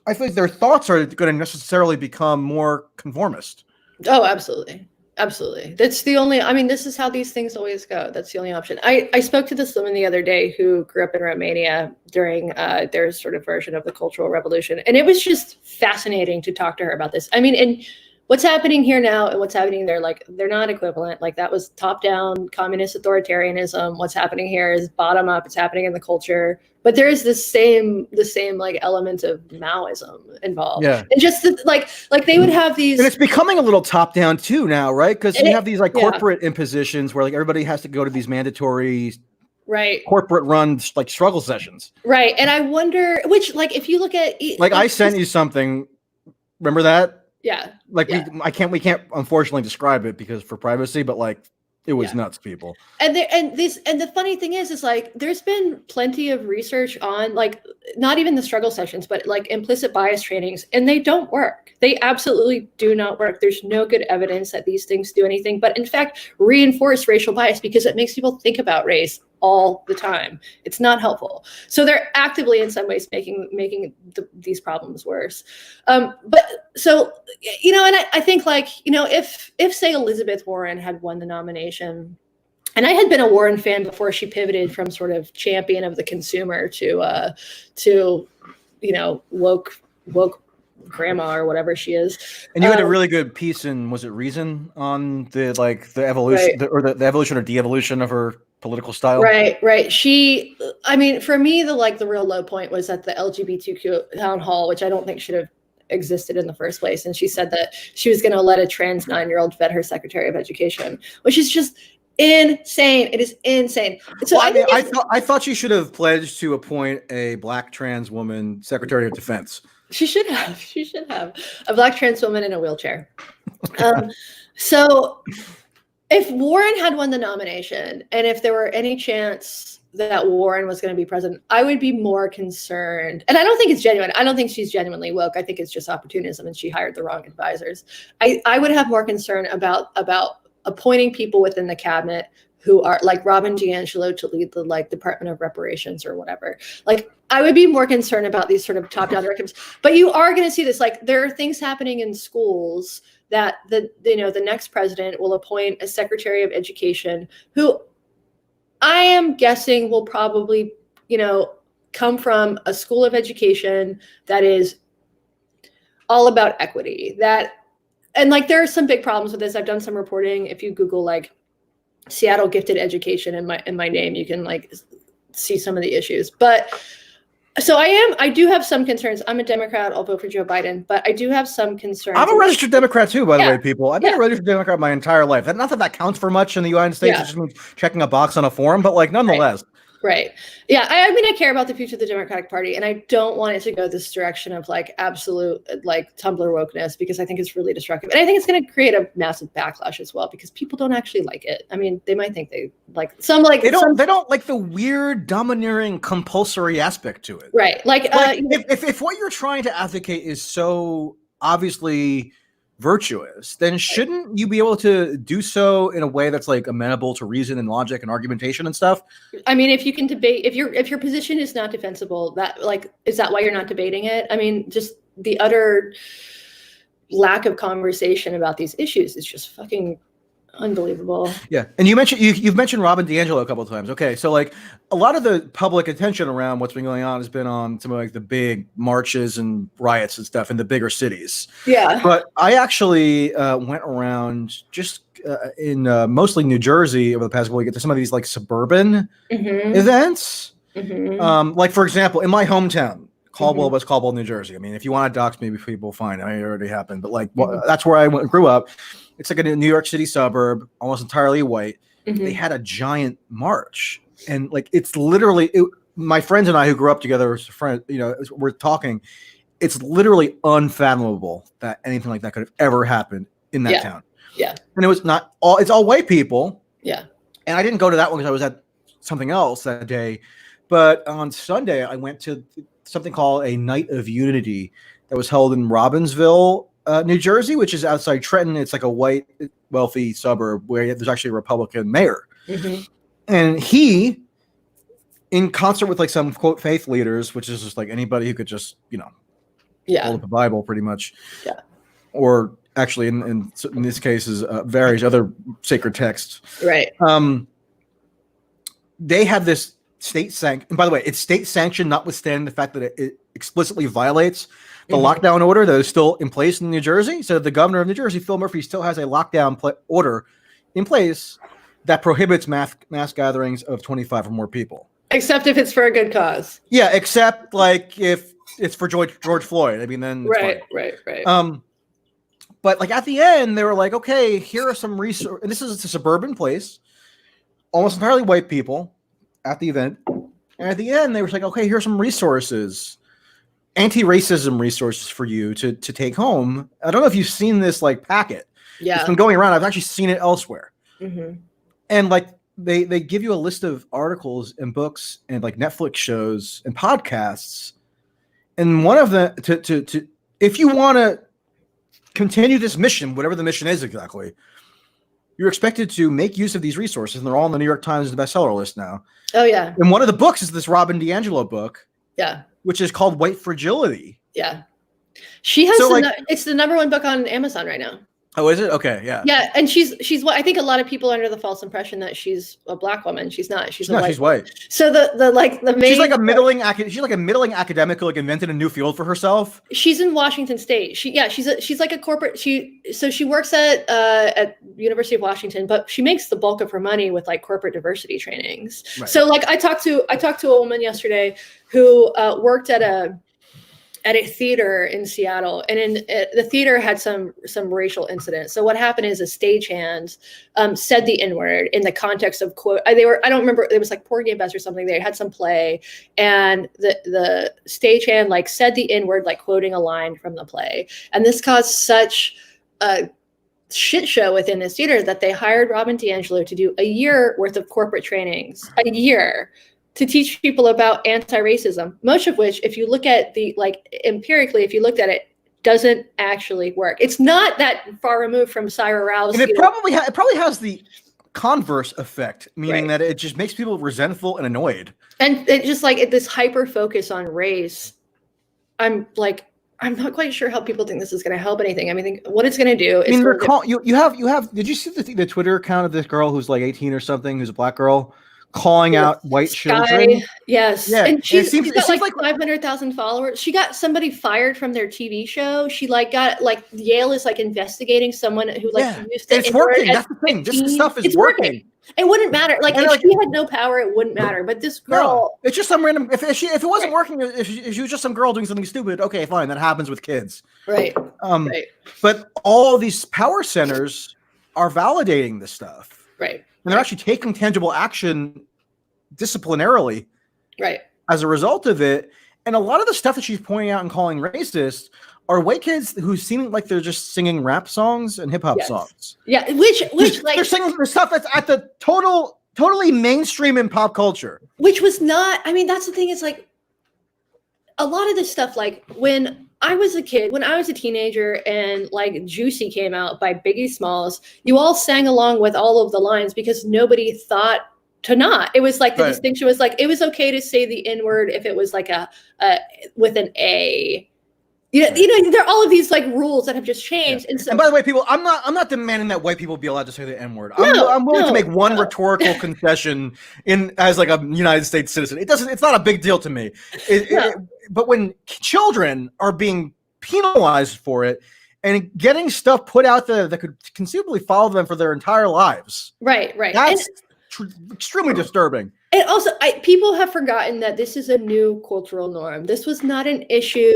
I feel like their thoughts are going to necessarily become more conformist. Oh, absolutely. Absolutely. That's the only, this is how these things always go. That's the only option. I spoke to this woman the other day who grew up in Romania during their sort of version of the Cultural Revolution. And it was just fascinating to talk to her about this. And what's happening here now and what's happening there, they're not equivalent. That was top-down communist authoritarianism. What's happening here is bottom-up. It's happening in the culture. But there is the same element of Maoism involved. Yeah. And just they would have these. And it's becoming a little top-down too now, right? Because you have these corporate impositions where everybody has to go to these mandatory corporate-run struggle sessions. Right. And I wonder which if you look at I sent you something. Remember that? Yeah. We can't unfortunately describe it because for privacy, but it was nuts, people. And the funny thing is there's been plenty of research on not even the struggle sessions, but implicit bias trainings, and they don't work. They absolutely do not work. There's no good evidence that these things do anything, but in fact reinforce racial bias because it makes people think about race all the time. It's not helpful. So they're actively in some ways making these problems worse. But so, and I think if say Elizabeth Warren had won the nomination, and I had been a Warren fan before she pivoted from sort of champion of the consumer to woke grandma or whatever she is. And you had a really good piece in, was it Reason, on the the evolution the evolution or de-evolution of her political style? Right. For me, the real low point was at the LGBTQ town hall, which I don't think should have existed in the first place. And she said that she was going to let a trans 9-year-old vet her Secretary of Education, which is just insane. It is insane. So I thought she should have pledged to appoint a Black trans woman Secretary of Defense. She should have a Black trans woman in a wheelchair. So if Warren had won the nomination, and if there were any chance that Warren was going to be president, I would be more concerned. And I don't think it's genuine. I don't think she's genuinely woke. I think it's just opportunism, and she hired the wrong advisors. I would have more concern about appointing people within the cabinet who are Robin DiAngelo to lead the Department of Reparations or whatever. I would be more concerned about these sort of top-down directives. But you are going to see this. There are things happening in schools that the next president will appoint a Secretary of Education who I am guessing will probably, come from a school of education that is all about equity. And there are some big problems with this. I've done some reporting. If you Google Seattle gifted education in my name, you can see some of the issues. But So I do have some concerns. I'm a Democrat. I'll vote for Joe Biden, but I do have some concerns. I'm a registered Democrat too, by the Yeah. way, people. I've been a registered Democrat my entire life. Not that counts for much in the United States. Yeah. It just means checking a box on a form, but like nonetheless. Right. Yeah. I mean, I care about the future of the Democratic Party, and I don't want it to go this direction of like absolute like Tumblr wokeness, because I think it's really destructive. And I think it's going to create a massive backlash as well, because people don't actually like it. I mean, they might think they like they don't like the weird, domineering, compulsory aspect to it. Right. If what you're trying to advocate is so obviously virtuous, then shouldn't you be able to do so in a way that's like amenable to reason and logic and argumentation and stuff? I mean, if you can debate, if your position is not defensible, that like, is that why you're not debating it? I mean, just the utter lack of conversation about these issues is just fucking unbelievable. Yeah. And you've mentioned Robin DiAngelo a couple of times. Okay. So like a lot of the public attention around what's been going on has been on some of like the big marches and riots and stuff in the bigger cities. Yeah. But I actually went around just in mostly New Jersey over the past week to some of these like suburban events. Like for example, in my hometown, Caldwell, West Caldwell, New Jersey. I mean, if you want to dox me, people fine. I mean, it already happened. But like, that's where I grew up. It's like a New York City suburb, almost entirely white. They had a giant march, and like it's literally my friends and I who grew up together as friends. You know, we're talking. It's literally unfathomable that anything like that could have ever happened in that town. Yeah, and it was not all. It's all white people. Yeah, and I didn't go to that one because I was at something else that day. But on Sunday, I went to something called a Night of Unity that was held in Robbinsville, New Jersey, which is outside Trenton. It's like a white, wealthy suburb where there's actually a Republican mayor. And he, in concert with like some quote faith leaders, which is just like anybody who could just, hold up the Bible pretty much. Yeah. Or actually in this case is various other sacred texts. Right. They have this state sanctioned, and by the way, it's state sanctioned, notwithstanding the fact that it explicitly violates the lockdown order that is still in place in New Jersey. So the governor of New Jersey, Phil Murphy, still has a lockdown order in place that prohibits mass gatherings of 25 or more people. Except if it's for a good cause. Yeah, except like if it's for George Floyd. I mean, then right. But like at the end, they were like, okay, here are some resources. And this is a suburban place, almost entirely white people at the event. And at the end, they were like, okay, here's some resources, anti-racism resources for you to take home. I don't know if you've seen this like packet. Yeah. It's been going around. I've actually seen it elsewhere. And like they give you a list of articles and books and like Netflix shows and podcasts. And one of them to if you want to continue this mission, whatever the mission is exactly, you're expected to make use of these resources, and they're all on the New York Times bestseller list now. Oh yeah. And one of the books is this Robin DiAngelo book. Yeah. Which is called White Fragility. Yeah. She has it's the #1 book on Amazon right now. Oh, is it? Okay, yeah. Yeah, and she's what I think a lot of people are under the false impression that she's a black woman. She's not. She's white. So the main she's like a middling academic who like invented a new field for herself. She's in Washington State. She's like a corporate. She works at University of Washington, but she makes the bulk of her money with like corporate diversity trainings. Right. So like I talked to a woman yesterday who worked at a theater in Seattle, and the theater had some racial incidents. So what happened is a stagehand said the N-word in the context of quote. I don't remember. It was like Porgy and Bess or something. They had some play, and the stagehand like said the N-word, like quoting a line from the play, and this caused such a shit show within this theater that they hired Robin DiAngelo to do a year worth of corporate trainings, a year, to teach people about anti-racism, most of which, if you look at empirically, if you looked at it, doesn't actually work. It's not that far removed from Cyril Rouse. And it probably has the converse effect, meaning that it just makes people resentful and annoyed. And it just like this hyper focus on race. I'm not quite sure how people think this is going to help anything. I mean, what it's going to do is you have. Did you see the Twitter account of this girl who's like 18 or something, who's a black girl? Calling out white children. Yes. Yeah. And she's got like 500,000 followers. She got somebody fired from their TV show. She got Yale is like investigating someone who used to. It's working. That's the thing. This stuff is working. It wouldn't matter. Like, And, if like, she had no power, it wouldn't matter. But this girl, no, it's just some random. If it wasn't working, if she was just some girl doing something stupid, okay, fine, that happens with kids. right? But all these power centers are validating this stuff, Right? And they're actually taking tangible action disciplinarily, Right. as a result of it. And a lot of the stuff that she's pointing out and calling racist are white kids who seem like they're just singing rap songs and hip hop songs. Yeah, which like they're singing the stuff that's at the totally mainstream in pop culture. Which was not. I mean, that's the thing. It's like a lot of this stuff. Like when I was a kid, when I was a teenager, and like Juicy came out by Biggie Smalls, you all sang along with all of the lines because nobody thought to not. It was like the distinction was like it was okay to say the N-word if it was like a with an A. You know, there are all of these like rules that have just changed. And by the way, people, I'm not demanding that white people be allowed to say the N-word. I'm willing to make one rhetorical concession as like a United States citizen. It's not a big deal to me. But when children are being penalized for it and getting stuff put out there that could conceivably follow them for their entire lives, right, that's extremely disturbing. And also, people have forgotten that this is a new cultural norm. This was not an issue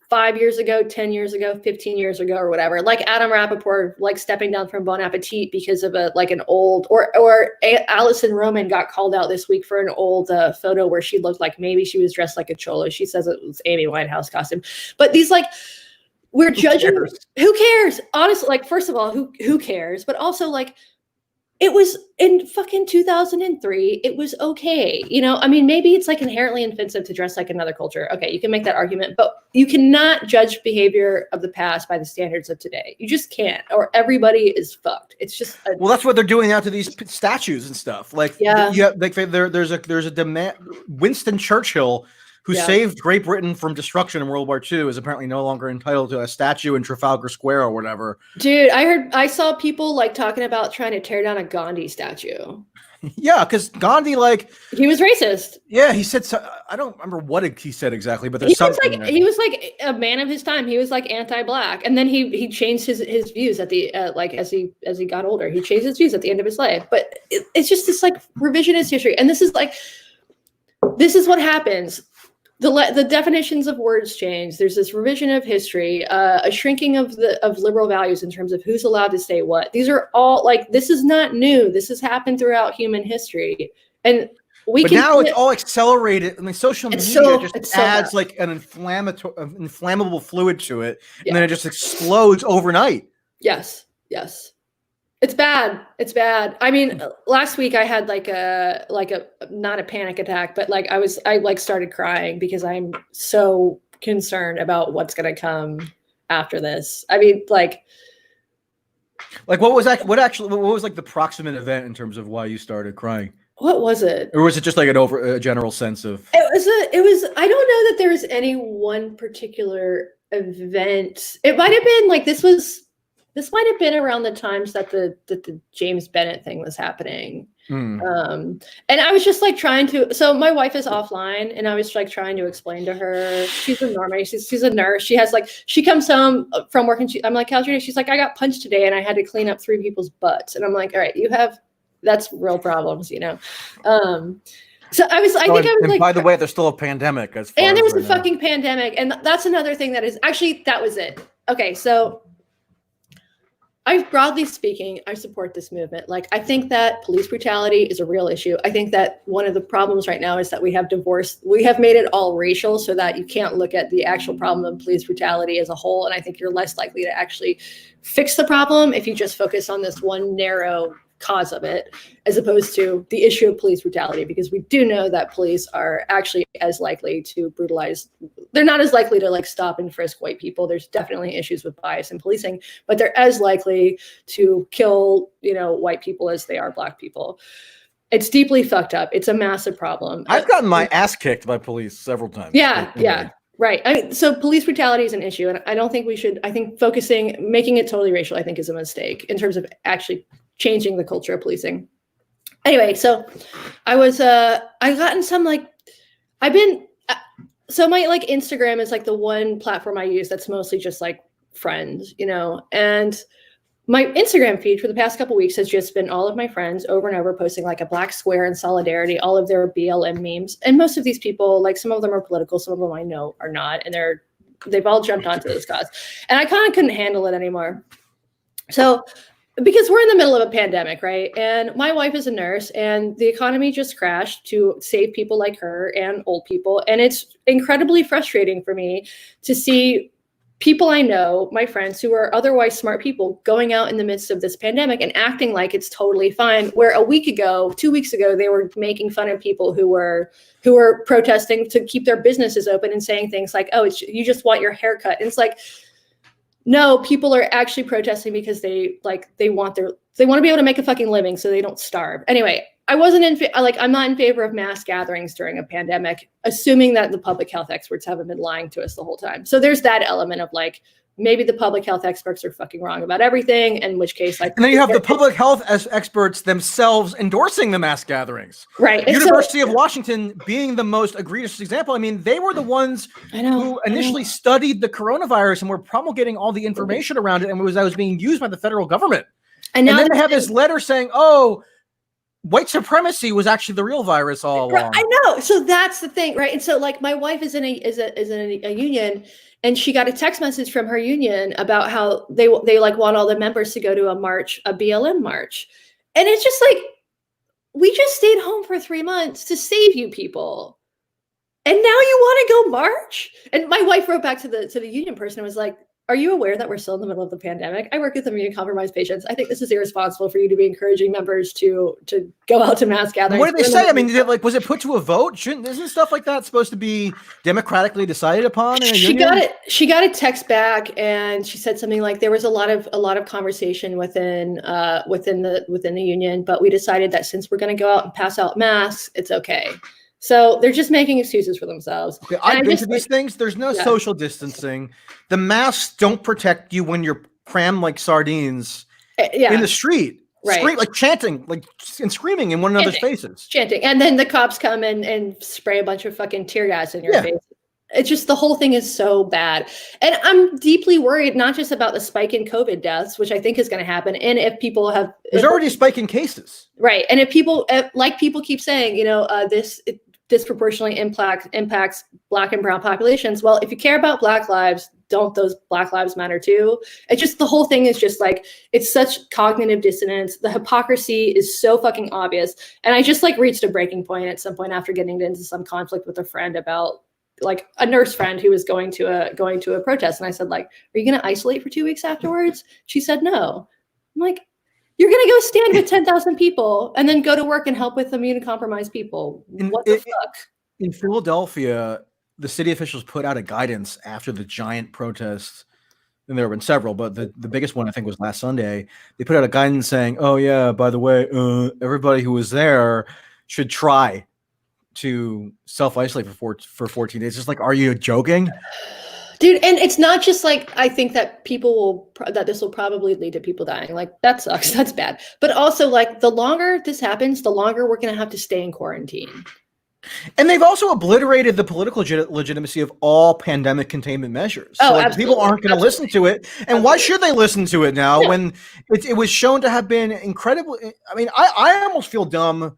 5 years ago, 10 years ago, 15 years ago, or whatever. Like Adam Rappaport, like stepping down from Bon Appetit because of an old, or Allison Roman got called out this week for an old photo where she looked like maybe she was dressed like a cholo. She says it was Amy Winehouse costume. But these we're judging. Who cares? Honestly, like, first of all, who cares? But also, like, it was in fucking 2003. It was okay. You know, I mean, maybe it's like inherently offensive to dress like another culture. Okay, you can make that argument, but you cannot judge behavior of the past by the standards of today. You just can't, or everybody is fucked. It's just well, that's what they're doing now to these statues and stuff. Like, like there's a demand. Winston Churchill, who saved Great Britain from destruction in World War II, is apparently no longer entitled to a statue in Trafalgar Square or whatever. Dude, I saw people like talking about trying to tear down a Gandhi statue. Yeah, because Gandhi, like, he was racist. Yeah, he said so. I don't remember what he said exactly, but there's something. He was like a man of his time. He was like anti-black, and then he changed his views at the like as he got older. He changed his views at the end of his life. But it's just this like revisionist history, and this is what happens. The definitions of words change. There's this revision of history, a shrinking of liberal values in terms of who's allowed to say what. These are all this is not new. This has happened throughout human history, and now it's all accelerated. I mean, social media just adds like an inflammable fluid to it, and then it just explodes overnight. Yes. It's bad. It's bad. I mean, last week I had like a not a panic attack, but I started crying because I'm so concerned about what's going to come after this. I mean, what was like the proximate event in terms of why you started crying? What was it? Or was it just like a general sense of? It was. I don't know that there was any one particular event. It might have been this might have been around the times that the James Bennett thing was happening. And I was just trying to, so my wife is offline and I was trying to explain to her, she's a normie, she's a nurse. She has she comes home from work and I'm like, how's your day? She's like, I got punched today and I had to clean up 3 people's butts. And I'm like, all right, that's real problems, you know? So I think and by the way, there's still a pandemic and there was a fucking pandemic. And that's another thing that was it. Okay. So broadly speaking, I support this movement. I think that police brutality is a real issue. I think that one of the problems right now is that we have made it all racial so that you can't look at the actual problem of police brutality as a whole. And I think you're less likely to actually fix the problem if you just focus on this one narrow cause of it, as opposed to the issue of police brutality, because we do know that police are actually as likely to brutalize. They're not as likely to stop and frisk white people. There's definitely issues with bias in policing, but they're as likely to kill, white people as they are black people. It's deeply fucked up. It's a massive problem. I've gotten my ass kicked by police several times. Yeah. Right. I mean, so police brutality is an issue, and I don't think we should. I think making it totally racial, I think, is a mistake in terms of actually changing the culture of policing. Anyway, so I gotten some so my Instagram is the one platform I use that's mostly just friends, and my Instagram feed for the past couple weeks has just been all of my friends over and over posting like a black square in solidarity, all of their BLM memes. And most of these people, like some of them are political, some of them I know are not. And they've all jumped onto this cause. And I kind of couldn't handle it anymore. So, because we're in the middle of a pandemic, right? And my wife is a nurse and the economy just crashed to save people like her and old people. And it's incredibly frustrating for me to see people I know, my friends who are otherwise smart people, going out in the midst of this pandemic and acting like it's totally fine. Where a week ago, 2 weeks ago, they were making fun of people who were protesting to keep their businesses open and saying things like, "Oh, you just want your haircut." And it's like, no, people are actually protesting because they want to be able to make a fucking living so they don't starve. Anyway, I'm not in favor of mass gatherings during a pandemic, assuming that the public health experts haven't been lying to us the whole time. So there's that element of like, maybe the public health experts are fucking wrong about everything, in which case, like, and then you have the public health experts themselves endorsing the mass gatherings. Right. University of Washington being the most egregious example. I mean, they were the ones who initially studied the coronavirus and were promulgating all the information around it, and that was being used by the federal government. And then they have this letter saying, "Oh, white supremacy was actually the real virus all along." I know. So that's the thing, right? And so, like, my wife is in a union. And she got a text message from her union about how they like want all the members to go to a march, a BLM march. And it's just like, we just stayed home for 3 months to save you people. And now you want to go march? And my wife wrote back to the union person and was like, "Are you aware that we're still in the middle of the pandemic? I work with immunocompromised patients. I think this is irresponsible for you to be encouraging members to go out to mass gatherings." What did they say? I mean, was it put to a vote? Isn't stuff like that supposed to be democratically decided upon? She got a text back, and she said something like, there was a lot of conversation within the union, but we decided that since we're going to go out and pass out masks, it's okay. So they're just making excuses for themselves. Okay, I've been to these things. There's no social distancing. The masks don't protect you when you're crammed like sardines in the street. Right. Like chanting, and screaming in one another's faces. Chanting. And then the cops come and spray a bunch of fucking tear gas in your face. It's just, the whole thing is so bad. And I'm deeply worried, not just about the spike in COVID deaths, which I think is going to happen. And if people have... There's already a spike in cases. Right. And if people, like people keep saying, this disproportionately impacts Black and brown populations. Well, if you care about Black lives, don't those Black lives matter too? It's just, the whole thing is just like, it's such cognitive dissonance. The hypocrisy is so fucking obvious. And I just reached a breaking point at some point after getting into some conflict with a friend about a nurse friend who was going to a protest. And I said, are you going to isolate for 2 weeks afterwards? She said, no. I'm like, you're going to go stand with 10,000 people and then go to work and help with immunocompromised people. What the fuck? In Philadelphia, the city officials put out a guidance after the giant protests, and there have been several, but the biggest one I think was last Sunday. They put out a guidance saying, "Oh yeah, by the way, everybody who was there should try to self-isolate for 14 days." It's just are you joking? Dude, and it's not just I think that that this will probably lead to people dying. That sucks. That's bad. But also, the longer this happens, the longer we're going to have to stay in quarantine. And they've also obliterated the political legitimacy of all pandemic containment measures. So people aren't going to listen to it. And why should they listen to it now when it was shown to have been incredibly... I mean, I almost feel dumb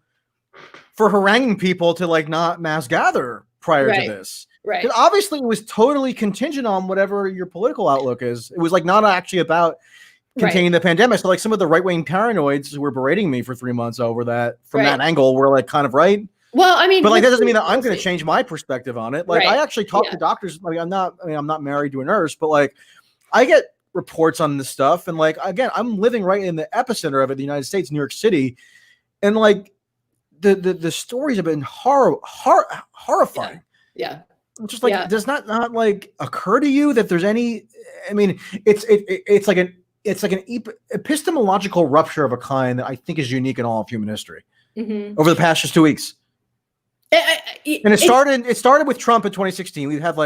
for haranguing people to not mass gather prior to this. Right. Because obviously it was totally contingent on whatever your political outlook is. It was not actually about containing the pandemic. So some of the right-wing paranoids who were berating me for 3 months over that from that angle were kind of right. Well, I mean, but that doesn't mean that I'm going to change my perspective on it. I actually talk to doctors. I'm not married to a nurse, but I get reports on this stuff. And again, I'm living right in the epicenter of it, the United States, New York City. And the stories have been horrifying. Yeah. Just does not occur to you that there's any? I mean, it's like an epistemological rupture of a kind that I think is unique in all of human history over the past just 2 weeks. And it started with Trump in 2016. We've had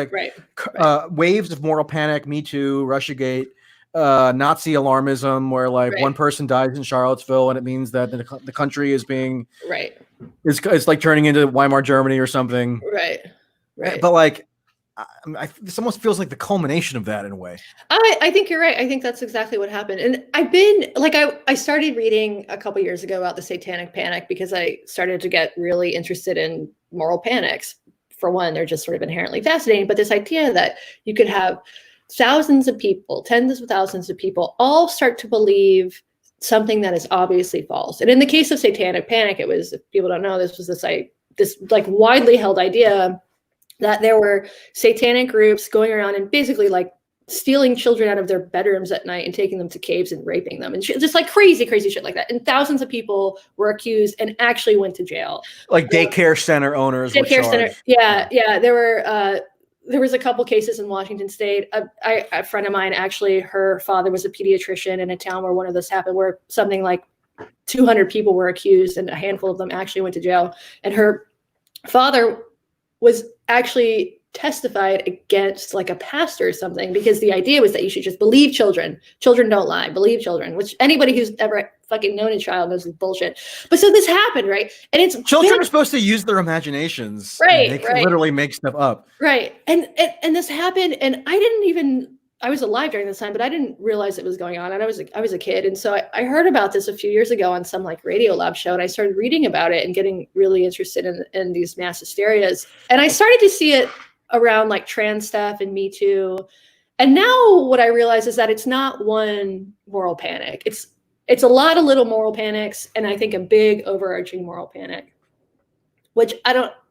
waves of moral panic, Me Too, Russiagate, Nazi alarmism, where one person dies in Charlottesville and it means that the country is being it's turning into Weimar Germany or something. Right. But this almost feels like the culmination of that in a way. I think you're right. I think that's exactly what happened. And I've been like, I started reading a couple years ago about the Satanic Panic because I started to get really interested in moral panics. For one, they're just sort of inherently fascinating. But this idea that you could have thousands of people, tens of thousands of people, all start to believe something that is obviously false. And in the case of Satanic Panic, it was, if people don't know, this was this like widely held idea that there were satanic groups going around and basically like stealing children out of their bedrooms at night and taking them to caves and raping them and just like crazy shit like that. And thousands of people were accused and actually went to jail. Like daycare center owners. Yeah. There was a couple cases in Washington State. A friend of mine, actually, her father was a pediatrician in a town where one of those happened, where something like 200 people were accused and a handful of them actually went to jail. And her father was actually testified against like a pastor or something, because the idea was that you should just believe children. Children don't lie. Believe children, which anybody who's ever fucking known a child knows is bullshit. But so this happened, right? And it's children are supposed to use their imaginations. Right. They can literally make stuff up. Right. And this happened, and I was alive during this time, but I didn't realize it was going on. And I was a kid. And so I heard about this a few years ago on some like Radio Lab show, and I started reading about it and getting really interested in these mass hysterias. And I started to see it around like trans stuff and Me Too. And now what I realize is that it's not one moral panic. It's a lot of little moral panics, and I think a big overarching moral panic, which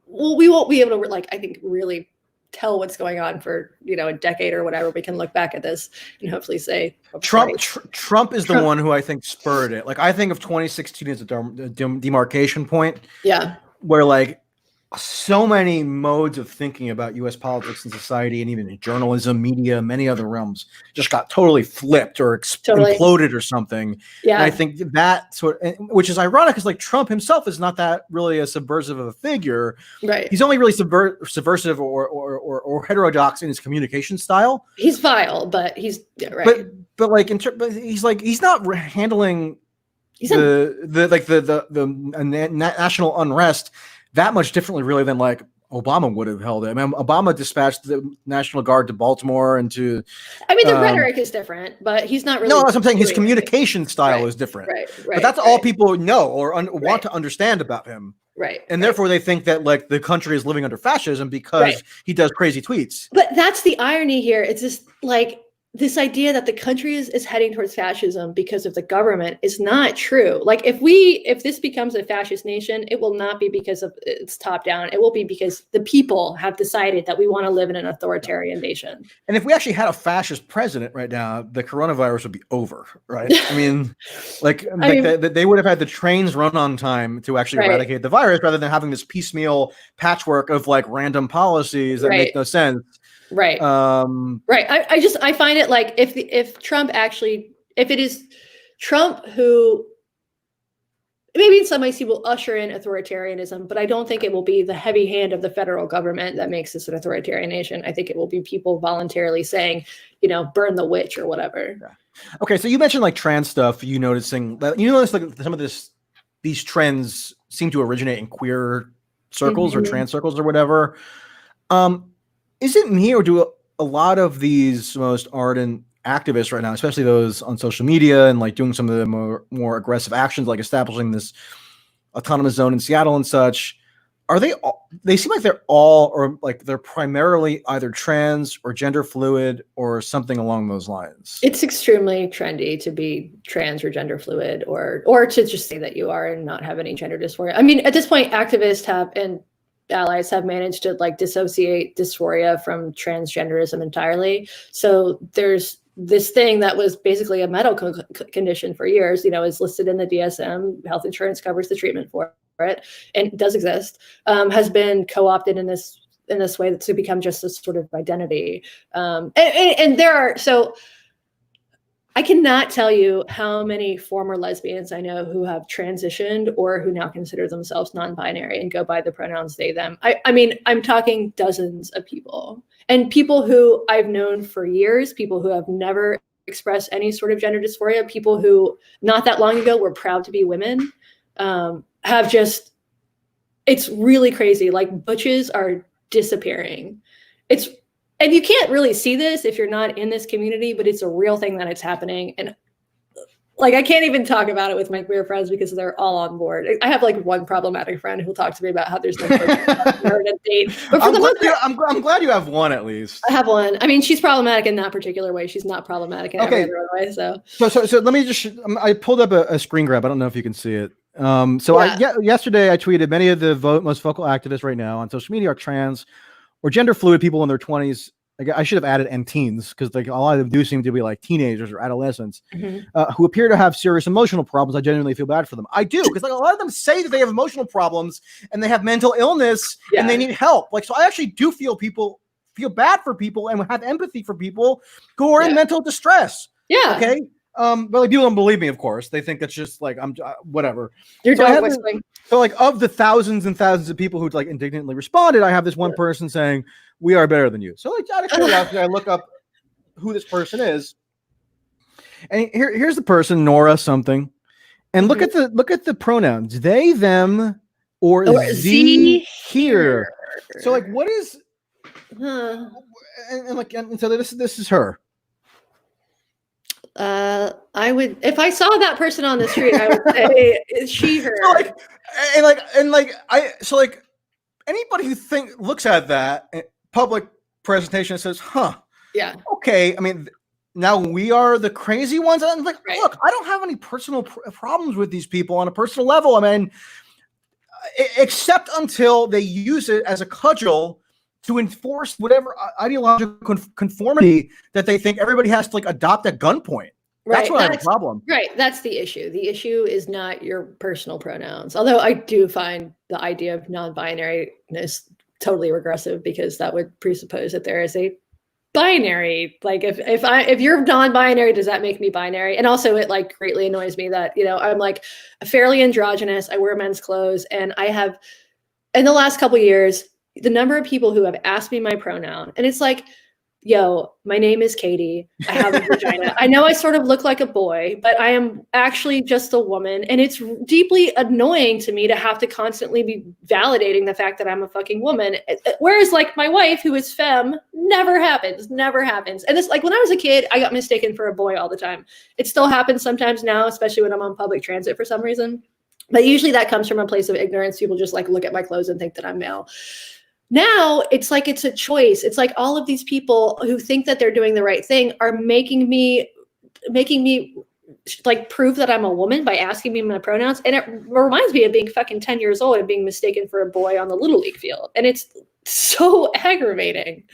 we won't be able to like, I think, really tell what's going on for a decade or whatever. We can look back at this and hopefully say Trump is the one who I think spurred it. Like I think of 2016 as a demarcation point. Yeah, where like so many modes of thinking about U.S. politics and society, and even journalism, media, many other realms, just got totally flipped or imploded or something. Yeah, and I think that which is ironic, because like Trump himself is not that really a subversive of a figure. Right. He's only really subversive or heterodox in his communication style. He's vile, but he's right. But like he's not handling the national unrest that much differently, really, than like Obama would have held it. I mean, Obama dispatched the National Guard to Baltimore and to. I mean, the rhetoric is different, but he's not really. No, that's what I'm saying. His communication style is different. Right. But that's all people know or want to understand about him. Right. And therefore, they think that like the country is living under fascism because he does crazy tweets. But that's the irony here. It's just like this idea that the country is heading towards fascism because of the government is not true. Like if this becomes a fascist nation, it will not be because of it's top down. It will be because the people have decided that we want to live in an authoritarian nation. And if we actually had a fascist president right now, the coronavirus would be over, right? I mean, they would have had the trains run on time to actually eradicate the virus, rather than having this piecemeal patchwork of like random policies that make no sense. Right. I find it like if Trump actually, if it is Trump who maybe in some ways he will usher in authoritarianism, but I don't think it will be the heavy hand of the federal government that makes this an authoritarian nation. I think it will be people voluntarily saying, burn the witch or whatever. Yeah. Okay. So you mentioned like trans stuff, notice like some of these trends seem to originate in queer circles or trans circles or whatever. Is it me, or do a lot of these most ardent activists right now, especially those on social media and like doing some of the more aggressive actions, like establishing this autonomous zone in Seattle and such, they seem like they're all, or like they're primarily either trans or gender fluid or something along those lines? It's extremely trendy to be trans or gender fluid, or to just say that you are and not have any gender dysphoria. I mean, at this point, activists and allies have managed to like dissociate dysphoria from transgenderism entirely. So there's this thing that was basically a medical condition for years, is listed in the DSM. Health insurance covers the treatment for it, and does exist, has been co-opted in this way to become just a sort of identity. And there are, so I cannot tell you how many former lesbians I know who have transitioned or who now consider themselves non-binary and go by the pronouns they, them. I mean, I'm talking dozens of people, and people who I've known for years, people who have never expressed any sort of gender dysphoria, people who not that long ago were proud to be women, have just, it's really crazy. Like butches are disappearing. And you can't really see this if you're not in this community, but it's a real thing that it's happening. And like, I can't even talk about it with my queer friends because they're all on board. I have like one problematic friend who'll talk to me about how there's no date. But for I'm glad you have one at least. I have one. I mean, she's problematic in that particular way. She's not problematic in every other way. So let me just. I pulled up a screen grab. I don't know if you can see it. Yesterday I tweeted many of the most vocal activists right now on social media are trans or gender fluid people in their 20s. I should have added and teens because like a lot of them do seem to be like teenagers or adolescents who appear to have serious emotional problems. I genuinely feel bad for them. I do, because like a lot of them say that they have emotional problems and they have mental illness and they need help. Like, so I actually do feel bad for people and have empathy for people who are in mental distress. Yeah. Okay. But like people don't believe me, of course. They think it's just like I'm whatever. So like of the thousands and thousands of people who like indignantly responded, I have this one person saying, "We are better than you." So like out of curiosity, I look up who this person is, and here's the person, Nora something, and look at the pronouns: they, them, or z here. So like, what is? And so this is her. I would, if I saw that person on the street, I would say, is she her? So anybody who looks at that public presentation and says, "Huh, yeah, okay." I mean, now we are the crazy ones. And I'm like, look, I don't have any personal problems with these people on a personal level. I mean, except until they use it as a cudgel to enforce whatever ideological conformity that they think everybody has to like adopt at gunpoint. That's what I have a problem. Right. That's the issue. The issue is not your personal pronouns. Although I do find the idea of non-binariness totally regressive, because that would presuppose that there is a binary. Like if you're non-binary, does that make me binary? And also it like greatly annoys me that, you know, I'm like fairly androgynous. I wear men's clothes, and I have in the last couple of years, the number of people who have asked me my pronoun, and it's like, yo, my name is Katie. I have a vagina. I know I sort of look like a boy, but I am actually just a woman. And it's deeply annoying to me to have to constantly be validating the fact that I'm a fucking woman. Whereas like my wife, who is femme, never happens. And this, like when I was a kid, I got mistaken for a boy all the time. It still happens sometimes now, especially when I'm on public transit for some reason. But usually that comes from a place of ignorance. People just like look at my clothes and think that I'm male. Now it's like it's a choice. It's like all of these people who think that they're doing the right thing are making me like prove that I'm a woman by asking me my pronouns. And it reminds me of being fucking 10 years old and being mistaken for a boy on the Little League field. And it's so aggravating.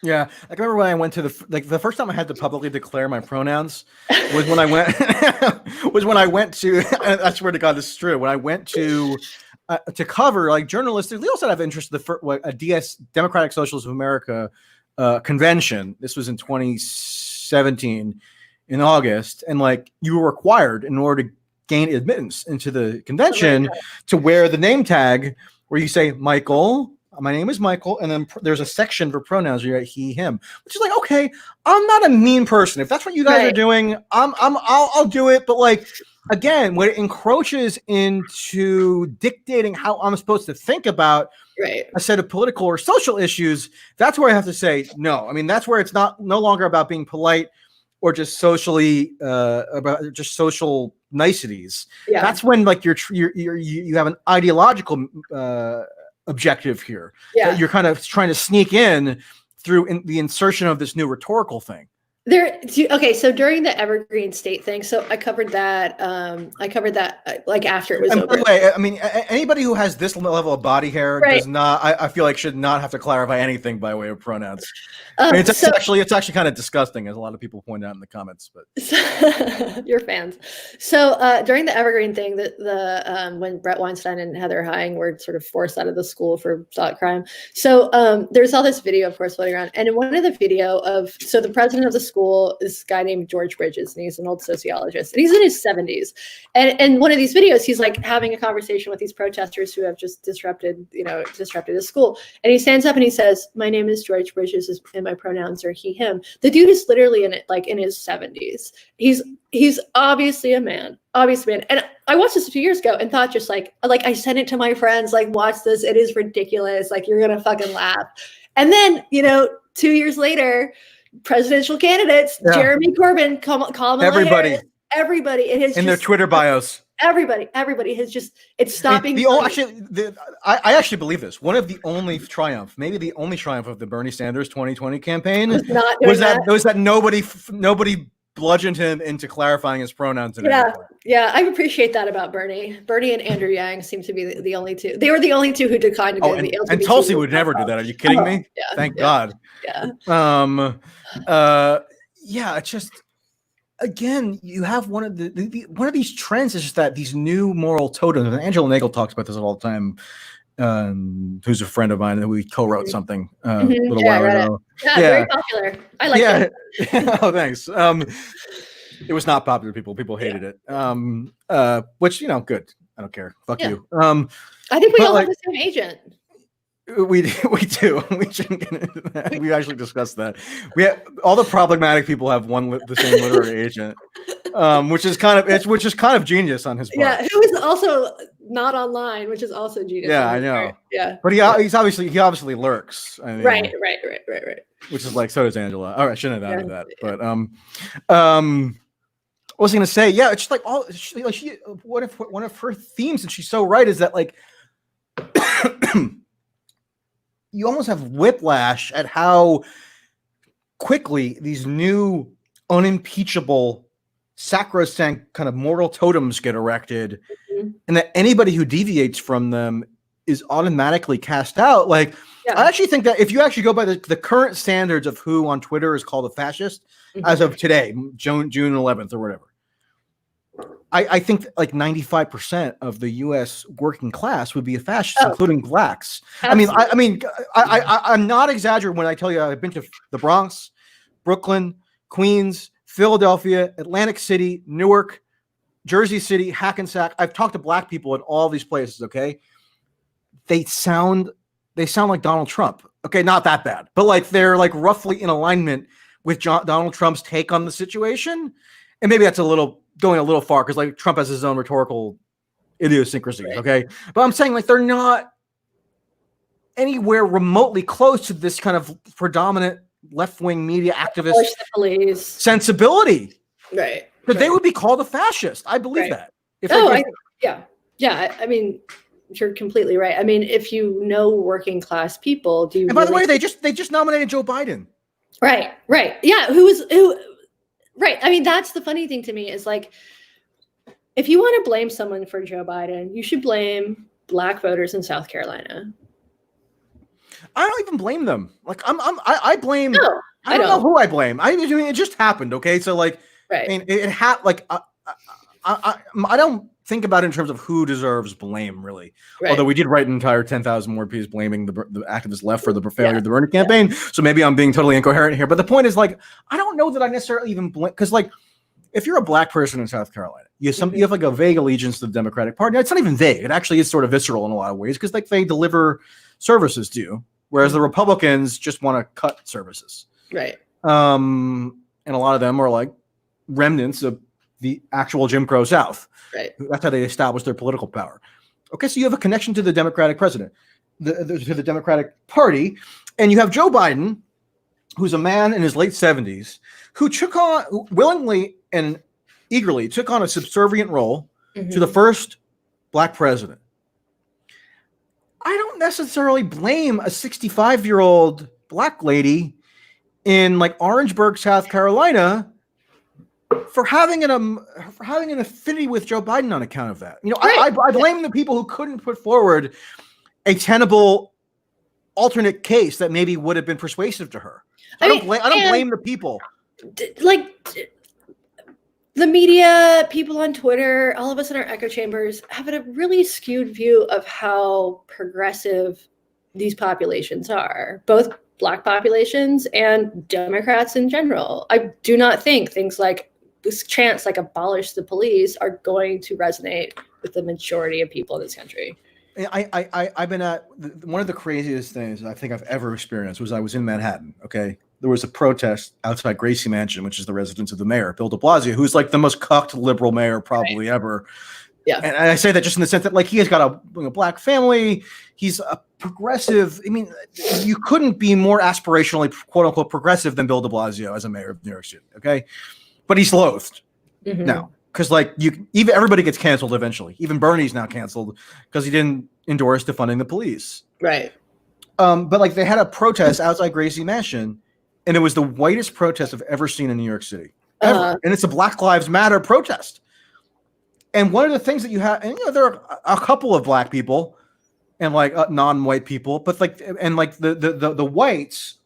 Yeah, I remember when I went to the first time I had to publicly declare my pronouns was when I went to I swear to God this is true, when I went to cover like journalistic. We also have interest in the Democratic Socialists of America convention. This was in 2017 in August, and like you were required in order to gain admittance into the convention to wear the name tag where you say Michael. My name is Michael, and then there's a section for pronouns. You write he, him, which is like, okay, I'm not a mean person. If that's what you guys are doing, I'll do it. But like, again, when it encroaches into dictating how I'm supposed to think about a set of political or social issues, that's where I have to say no. I mean, that's where it's no longer about being polite or just socially about just social niceties. Yeah. That's when like you have an ideological objective here. Yeah. You're kind of trying to sneak in through the insertion of this new rhetorical thing. Okay, so during the Evergreen State thing, so I covered that like after it was over. By the way, I mean, anybody who has this level of body hair does not, I feel like, should not have to clarify anything by way of pronouns. I mean, it's actually kind of disgusting, as a lot of people point out in the comments. But you're fans. So during the Evergreen thing, when Brett Weinstein and Heather Heying were sort of forced out of the school for thought crime, so there's all this video, of course, floating around, and in one of the video so the president of the school, this guy named George Bridges, and he's an old sociologist, and he's in his 70s. And in one of these videos, he's like having a conversation with these protesters who have just disrupted his school. And he stands up and he says, "My name is George Bridges, and my pronouns are he, him." The dude is literally in his 70s. He's obviously a man. And I watched this a few years ago and thought just like I sent it to my friends, like, watch this. It is ridiculous. Like, you're gonna fucking laugh. And then, 2 years later, presidential candidates, Jeremy Corbyn, Kamala Harris, everybody, it has in their Twitter bios. Everybody has just, it's stopping. I actually believe this. One of the only triumph, maybe the only triumph of the Bernie Sanders 2020 campaign was that nobody bludgeoned him into clarifying his pronouns. Yeah, I appreciate that about Bernie. Bernie and Andrew Yang seem to be the only two. They were the only two who declined to do the LGBT. And Tulsi would never do that. Are you kidding me? Yeah, Thank God. Yeah. It's just, again, you have one of these trends is just that these new moral totems, and Angela Nagel talks about this all the time. Who's a friend of mine that we co-wrote something a little while ago. Yeah, very popular. I like it. Oh, thanks. It was not popular. People hated it. Which, good. I don't care. Fuck you. I think we all have the same agent. We do. We shouldn't get into that. We actually discussed that. All the problematic people have the same literary agent, which is kind of genius on his part. Yeah, who is also not online, which is also genius. Yeah, I know. Part. Yeah, but he obviously lurks. I mean, right. Which is like, so does Angela. All right, I shouldn't have added that. But I was gonna say, it's just like one of her themes, and she's so right, is that like. You almost have whiplash at how quickly these new unimpeachable, sacrosanct kind of moral totems get erected, and that anybody who deviates from them is automatically cast out. Like, I actually think that if you actually go by the current standards of who on Twitter is called a fascist, as of today, June 11th or whatever, I think like 95% of the U.S. working class would be a fascist, including blacks. Absolutely. I'm not exaggerating when I tell you I've been to the Bronx, Brooklyn, Queens, Philadelphia, Atlantic City, Newark, Jersey City, Hackensack. I've talked to black people in all these places. Okay, they sound like Donald Trump. Okay, not that bad, but like they're like roughly in alignment with Donald Trump's take on the situation, and maybe that's going a little far because like Trump has his own rhetorical idiosyncrasies. Right. Okay. But I'm saying like they're not anywhere remotely close to this kind of predominant left-wing media activist sensibility. Right. But they would be called a fascist. I believe that. I mean, you're completely right. I mean, if you know working class people, and by the way, they just nominated Joe Biden. Right. Yeah. Right. I mean, that's the funny thing to me is like, if you want to blame someone for Joe Biden, you should blame black voters in South Carolina. I don't even blame them. Like I blame. No, I don't know who I blame. I mean, it just happened. Okay, so like, I mean, it had like I don't think about it in terms of who deserves blame, really. Right. Although we did write an entire 10,000 more piece blaming the activist left for the failure of the Bernie campaign. So maybe I'm being totally incoherent here. But the point is, like, I don't know that I necessarily even blame, because, like, if you're a black person in South Carolina, you have like a vague allegiance to the Democratic Party. It's not even vague. It actually is sort of visceral in a lot of ways because, like, they deliver services to you, whereas the Republicans just want to cut services. Right. And a lot of them are like remnants of the actual Jim Crow South. Right. That's how they establish their political power. Okay, so you have a connection to the Democratic president, to the Democratic Party, and you have Joe Biden, who's a man in his late 70s, who willingly and eagerly took on a subservient role to the first black president. I don't necessarily blame a 65-year-old black lady in like Orangeburg, South Carolina, for having an affinity with Joe Biden on account of that. You know, I blame the people who couldn't put forward a tenable alternate case that maybe would have been persuasive to her. I don't blame the people. Like the media, people on Twitter, all of us in our echo chambers have a really skewed view of how progressive these populations are, both Black populations and Democrats in general. I do not think things like this chants like abolish the police are going to resonate with the majority of people in this country. I've been at one of the craziest things I think I've ever experienced was I was in Manhattan. Okay. There was a protest outside Gracie Mansion, which is the residence of the mayor, Bill de Blasio, who's like the most cucked liberal mayor probably ever. Yeah. And I say that just in the sense that, like, he has got a black family. He's a progressive. I mean, you couldn't be more aspirationally, quote unquote, progressive than Bill de Blasio as a mayor of New York City. Okay. But he's loathed now because, like, even everybody gets canceled eventually. Even Bernie's now canceled because he didn't endorse defunding the police. Right. But like, they had a protest outside Gracie Mansion, and it was the whitest protest I've ever seen in New York City. Ever. And it's a Black Lives Matter protest. And one of the things that you have, and there are a couple of black people and like non-white people, but like, and like the whites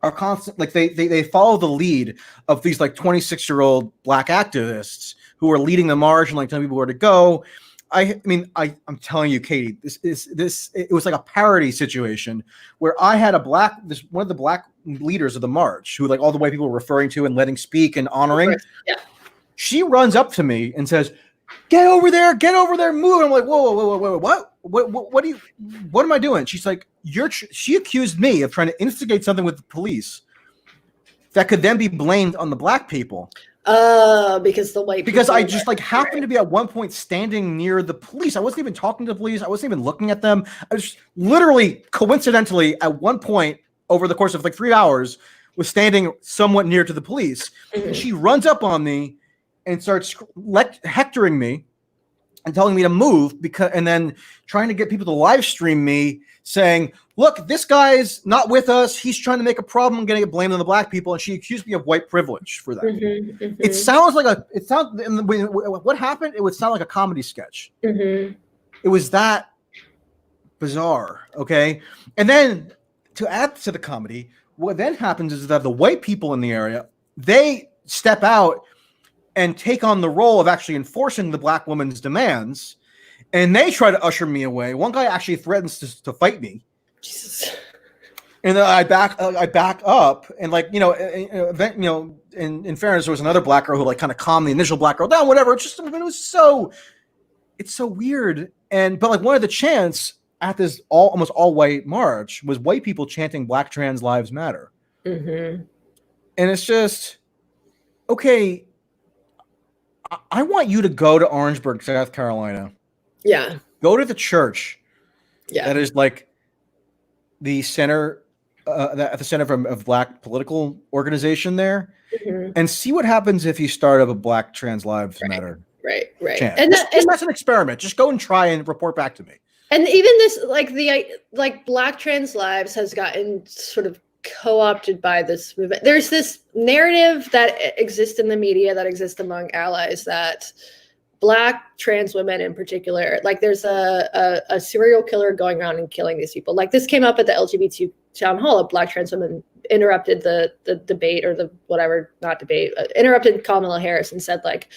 are constant, like they follow the lead of these like 26-year-old black activists who are leading the march and like telling people where to go. I'm telling you, Katie, it was like a parody situation where I had one of the black leaders of the march who like all the white people were referring to and letting speak and honoring. Yeah. She runs up to me and says, get over there, move. And I'm like, whoa, what am I doing? She's like, she accused me of trying to instigate something with the police that could then be blamed on the black people. Because the white because I just like happened to be at one point standing near the police. I wasn't even talking to the police. I wasn't even looking at them. I was literally coincidentally at one point over the course of like 3 hours was standing somewhat near to the police. And she runs up on me and starts hectoring me and telling me to move and then trying to get people to live stream me saying, look, this guy's not with us. He's trying to make a problem and getting it blamed on the black people. And she accused me of white privilege for that. It sounds like what happened? It would sound like a comedy sketch. It was that bizarre. Okay. And then to add to the comedy, what then happens is that the white people in the area, they step out and take on the role of actually enforcing the black woman's demands, and they try to usher me away. One guy actually threatens to fight me. Jesus. And then I back up, and like in fairness, there was another black girl who like kind of calmed the initial black girl down. Whatever. It's so weird. But like one of the chants at this almost all white march was white people chanting "Black Trans Lives Matter," and it's just okay. I want you to go to Orangeburg, South Carolina. Yeah. Go to the church. Yeah. That is like the center, at the center of black political organization there, and see what happens if you start up a Black Trans Lives Matter. Right. Chant. And that's an experiment. Just go and try and report back to me. And even this, like Black Trans Lives has gotten sort of co-opted by this movement. There's this narrative that exists in the media, that exists among allies, that Black trans women in particular, like there's a serial killer going around and killing these people. Like this came up at the LGBT town hall. A Black trans woman interrupted the debate or the whatever, not debate, interrupted Kamala Harris and said like,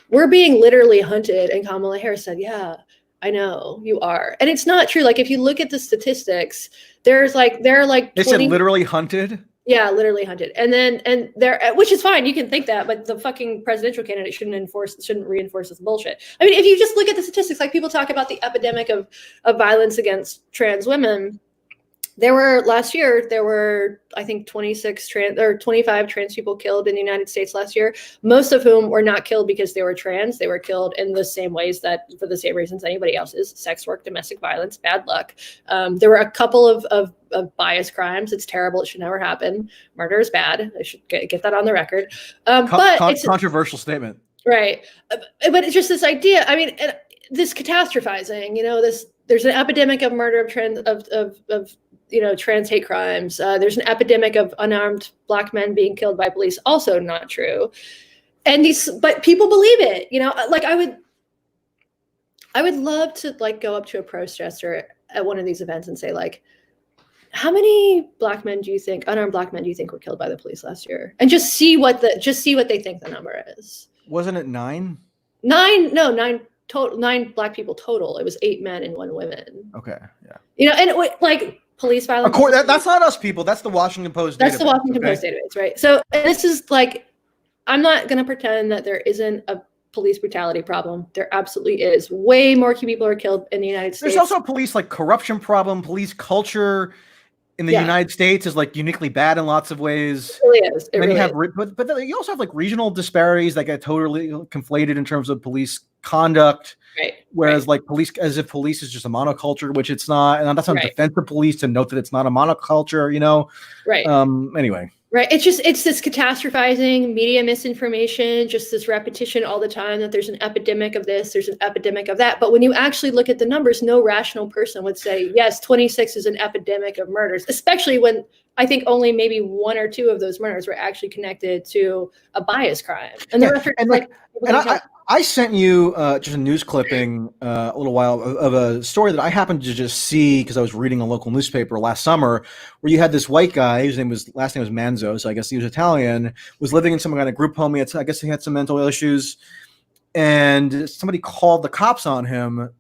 we're being literally hunted. And Kamala Harris said, yeah, I know you are. And it's not true. Like if you look at the statistics, there are like they 20... said literally hunted. Yeah, literally hunted. And there, which is fine. You can think that, but the fucking presidential candidate shouldn't reinforce this bullshit. I mean, if you just look at the statistics, like people talk about the epidemic of violence against trans women. Last year, I think 25 trans people killed in the United States last year, most of whom were not killed because they were trans. They were killed in the same ways for the same reasons anybody else is: sex work, domestic violence, bad luck. There were a couple of bias crimes. It's terrible. It should never happen. Murder is bad. I should get that on the record. But it's controversial statement. Right. But it's just this idea. I mean, this catastrophizing, there's an epidemic of murder of trans hate crimes. There's an epidemic of unarmed Black men being killed by police. Also not true. But people believe it. Like I would love to like go up to a protester at one of these events and say like, how many unarmed Black men do you think were killed by the police last year? And just see what they think the number is. Wasn't it 9? 9? No, 9 total. 9 Black people total. It was 8 men and 1 woman. Okay. Yeah. And like police violence. Of course, that's not us people. That's the Washington Post. That's the Washington Post database, right? So this is like, I'm not going to pretend that there isn't a police brutality problem. There absolutely is. Way more people are killed in the United States. There's also a police like corruption problem. Police culture in the United States is like uniquely bad in lots of ways. It really is. But you also have like regional disparities that get totally conflated in terms of police conduct. Right. Whereas like police, as if police is just a monoculture, which it's not. And that's not defense of police to note that it's not a monoculture, you know? Right. Anyway. Right. It's this catastrophizing, media misinformation, just this repetition all the time that there's an epidemic of this, there's an epidemic of that. But when you actually look at the numbers, no rational person would say, yes, 26 is an epidemic of murders, especially when I think only maybe 1 or 2 of those murders were actually connected to a bias crime. And the rest are I sent you just a news clipping a little while of a story that I happened to just see because I was reading a local newspaper last summer, where you had this white guy whose last name was Manzo, so I guess he was Italian, was living in some kind of group home. I guess he had some mental issues, and somebody called the cops on him,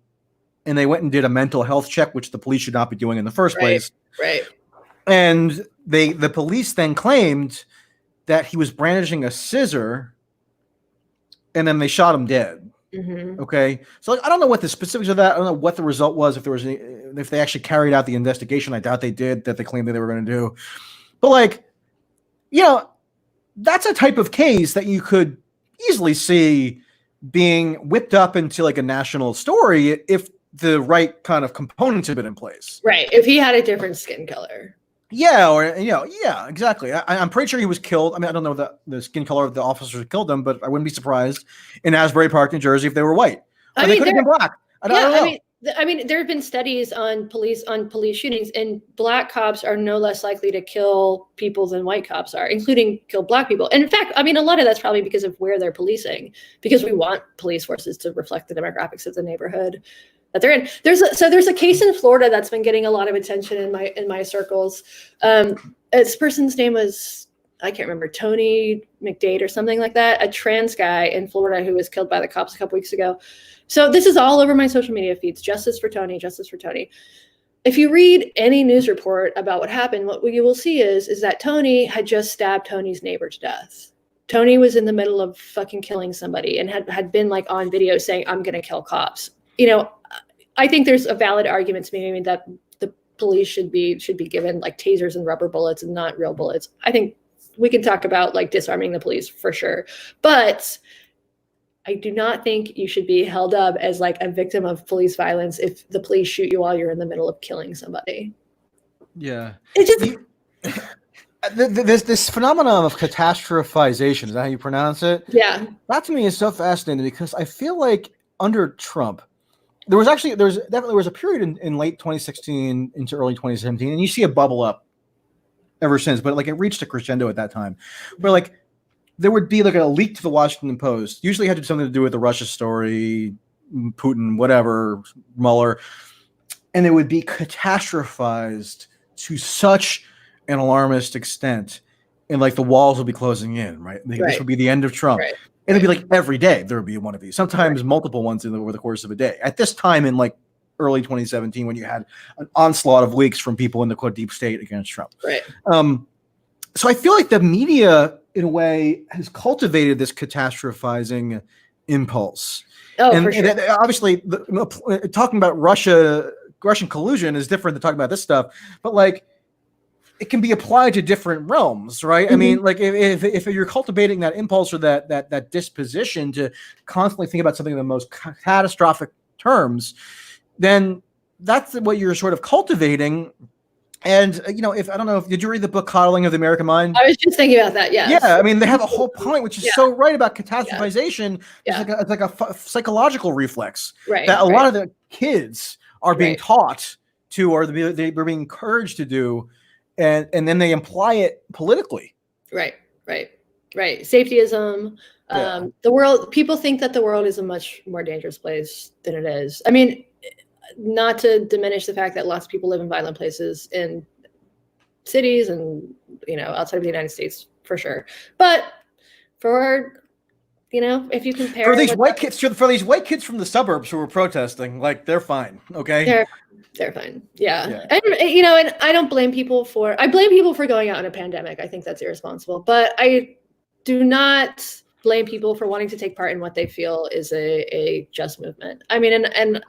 and they went and did a mental health check, which the police should not be doing in the first place. Right. And the police then claimed that he was brandishing a scissor, and then they shot him dead. Mm-hmm. Okay, so I don't know what the specifics of that. I don't know what the result was. If they actually carried out the investigation, I doubt they did. That they claimed that they were going to do. But like, you know, that's a type of case that you could easily see being whipped up into like a national story if the right kind of components had been in place. Right. If he had a different skin color. Yeah, or yeah, exactly. I'm pretty sure he was killed. I mean, I don't know the skin color of the officers who killed him, but I wouldn't be surprised in Asbury Park, New Jersey, if they were white. Or they could have been black. I don't know. I mean, there have been studies on police shootings, and black cops are no less likely to kill people than white cops are, including kill black people. And in fact, I mean, a lot of that's probably because of where they're policing, because we want police forces to reflect the demographics of the neighborhood that they're in. There's a case in Florida that's been getting a lot of attention in my circles. This person's name was, I can't remember, Tony McDade or something like that, a trans guy in Florida who was killed by the cops a couple weeks ago. So this is all over my social media feeds. Justice for Tony, justice for Tony. If you read any news report about what happened, what you will see is that Tony had just stabbed Tony's neighbor to death. Tony was in the middle of fucking killing somebody and had been like on video saying, I'm going to kill cops. You know, I think there's a valid argument to be made that the police should be given like tasers and rubber bullets and not real bullets. I think we can talk about like disarming the police for sure, but I do not think you should be held up as like a victim of police violence if the police shoot you while you're in the middle of killing somebody. Yeah, it just this phenomenon of catastrophization, is that how you pronounce it? Yeah, that to me is so fascinating because I feel like under Trump, there was a period in late 2016 into early 2017, and you see a bubble up ever since, but like it reached a crescendo at that time, where like there would be like a leak to the Washington Post, usually had something to do with the Russia story, Putin, whatever, Mueller, and it would be catastrophized to such an alarmist extent, and like the walls would be closing in, right? This would be the end of Trump. Right. It'd be like every day there would be one of these, sometimes multiple ones over the course of a day. At this time in like early 2017, when you had an onslaught of leaks from people in the quote deep state against Trump. Right. So I feel like the media, in a way, has cultivated this catastrophizing impulse. Oh, for sure. And obviously, talking about Russian collusion is different than talking about this stuff, but like, it can be applied to different realms, right? Mm-hmm. I mean, like if you're cultivating that impulse or that disposition to constantly think about something in the most catastrophic terms, then that's what you're sort of cultivating. And did you read the book Coddling of the American Mind? I was just thinking about that. Yeah. Yeah. I mean, they have a whole point, which is so right about catastrophization. Yeah. It's like a psychological reflex that a lot of the kids are being taught to, or they're being encouraged to do. And then they imply it politically. Right. Safetyism. The world, people think that the world is a much more dangerous place than it is. I mean, not to diminish the fact that lots of people live in violent places in cities and, outside of the United States for sure. But for, if you compare for these white kids from the suburbs who are protesting, like they're fine. Okay. They're fine. Yeah. And I don't blame people for going out in a pandemic. I think that's irresponsible, but I do not blame people for wanting to take part in what they feel is a just movement. I mean, and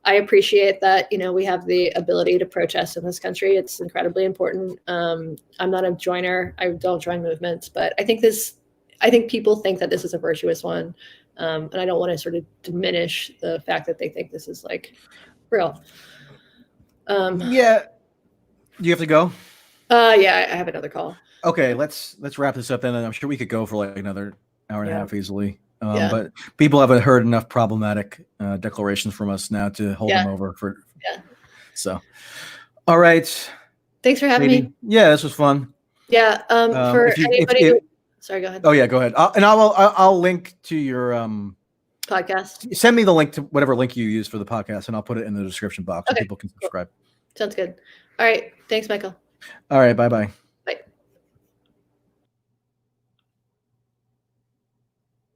I appreciate that, we have the ability to protest in this country. It's incredibly important. I'm not a joiner. I don't join movements, but I think people think that this is a virtuous one. And I don't want to sort of diminish the fact that they think this is like real. Yeah. Do you have to go? Yeah, I have another call. Okay, let's wrap this up then. And I'm sure we could go for like another hour and a half easily. Yeah. But people haven't heard enough problematic declarations from us now to hold them over for. Yeah. So, all right. Thanks for having me. Yeah, this was fun. Yeah. For anybody. Sorry, go ahead. Oh yeah, go ahead. I'll link to your podcast. Send me the link to whatever link you use for the podcast, and I'll put it in the description box so people can subscribe. Sounds good. All right. Thanks, Michael. All right. Bye-bye.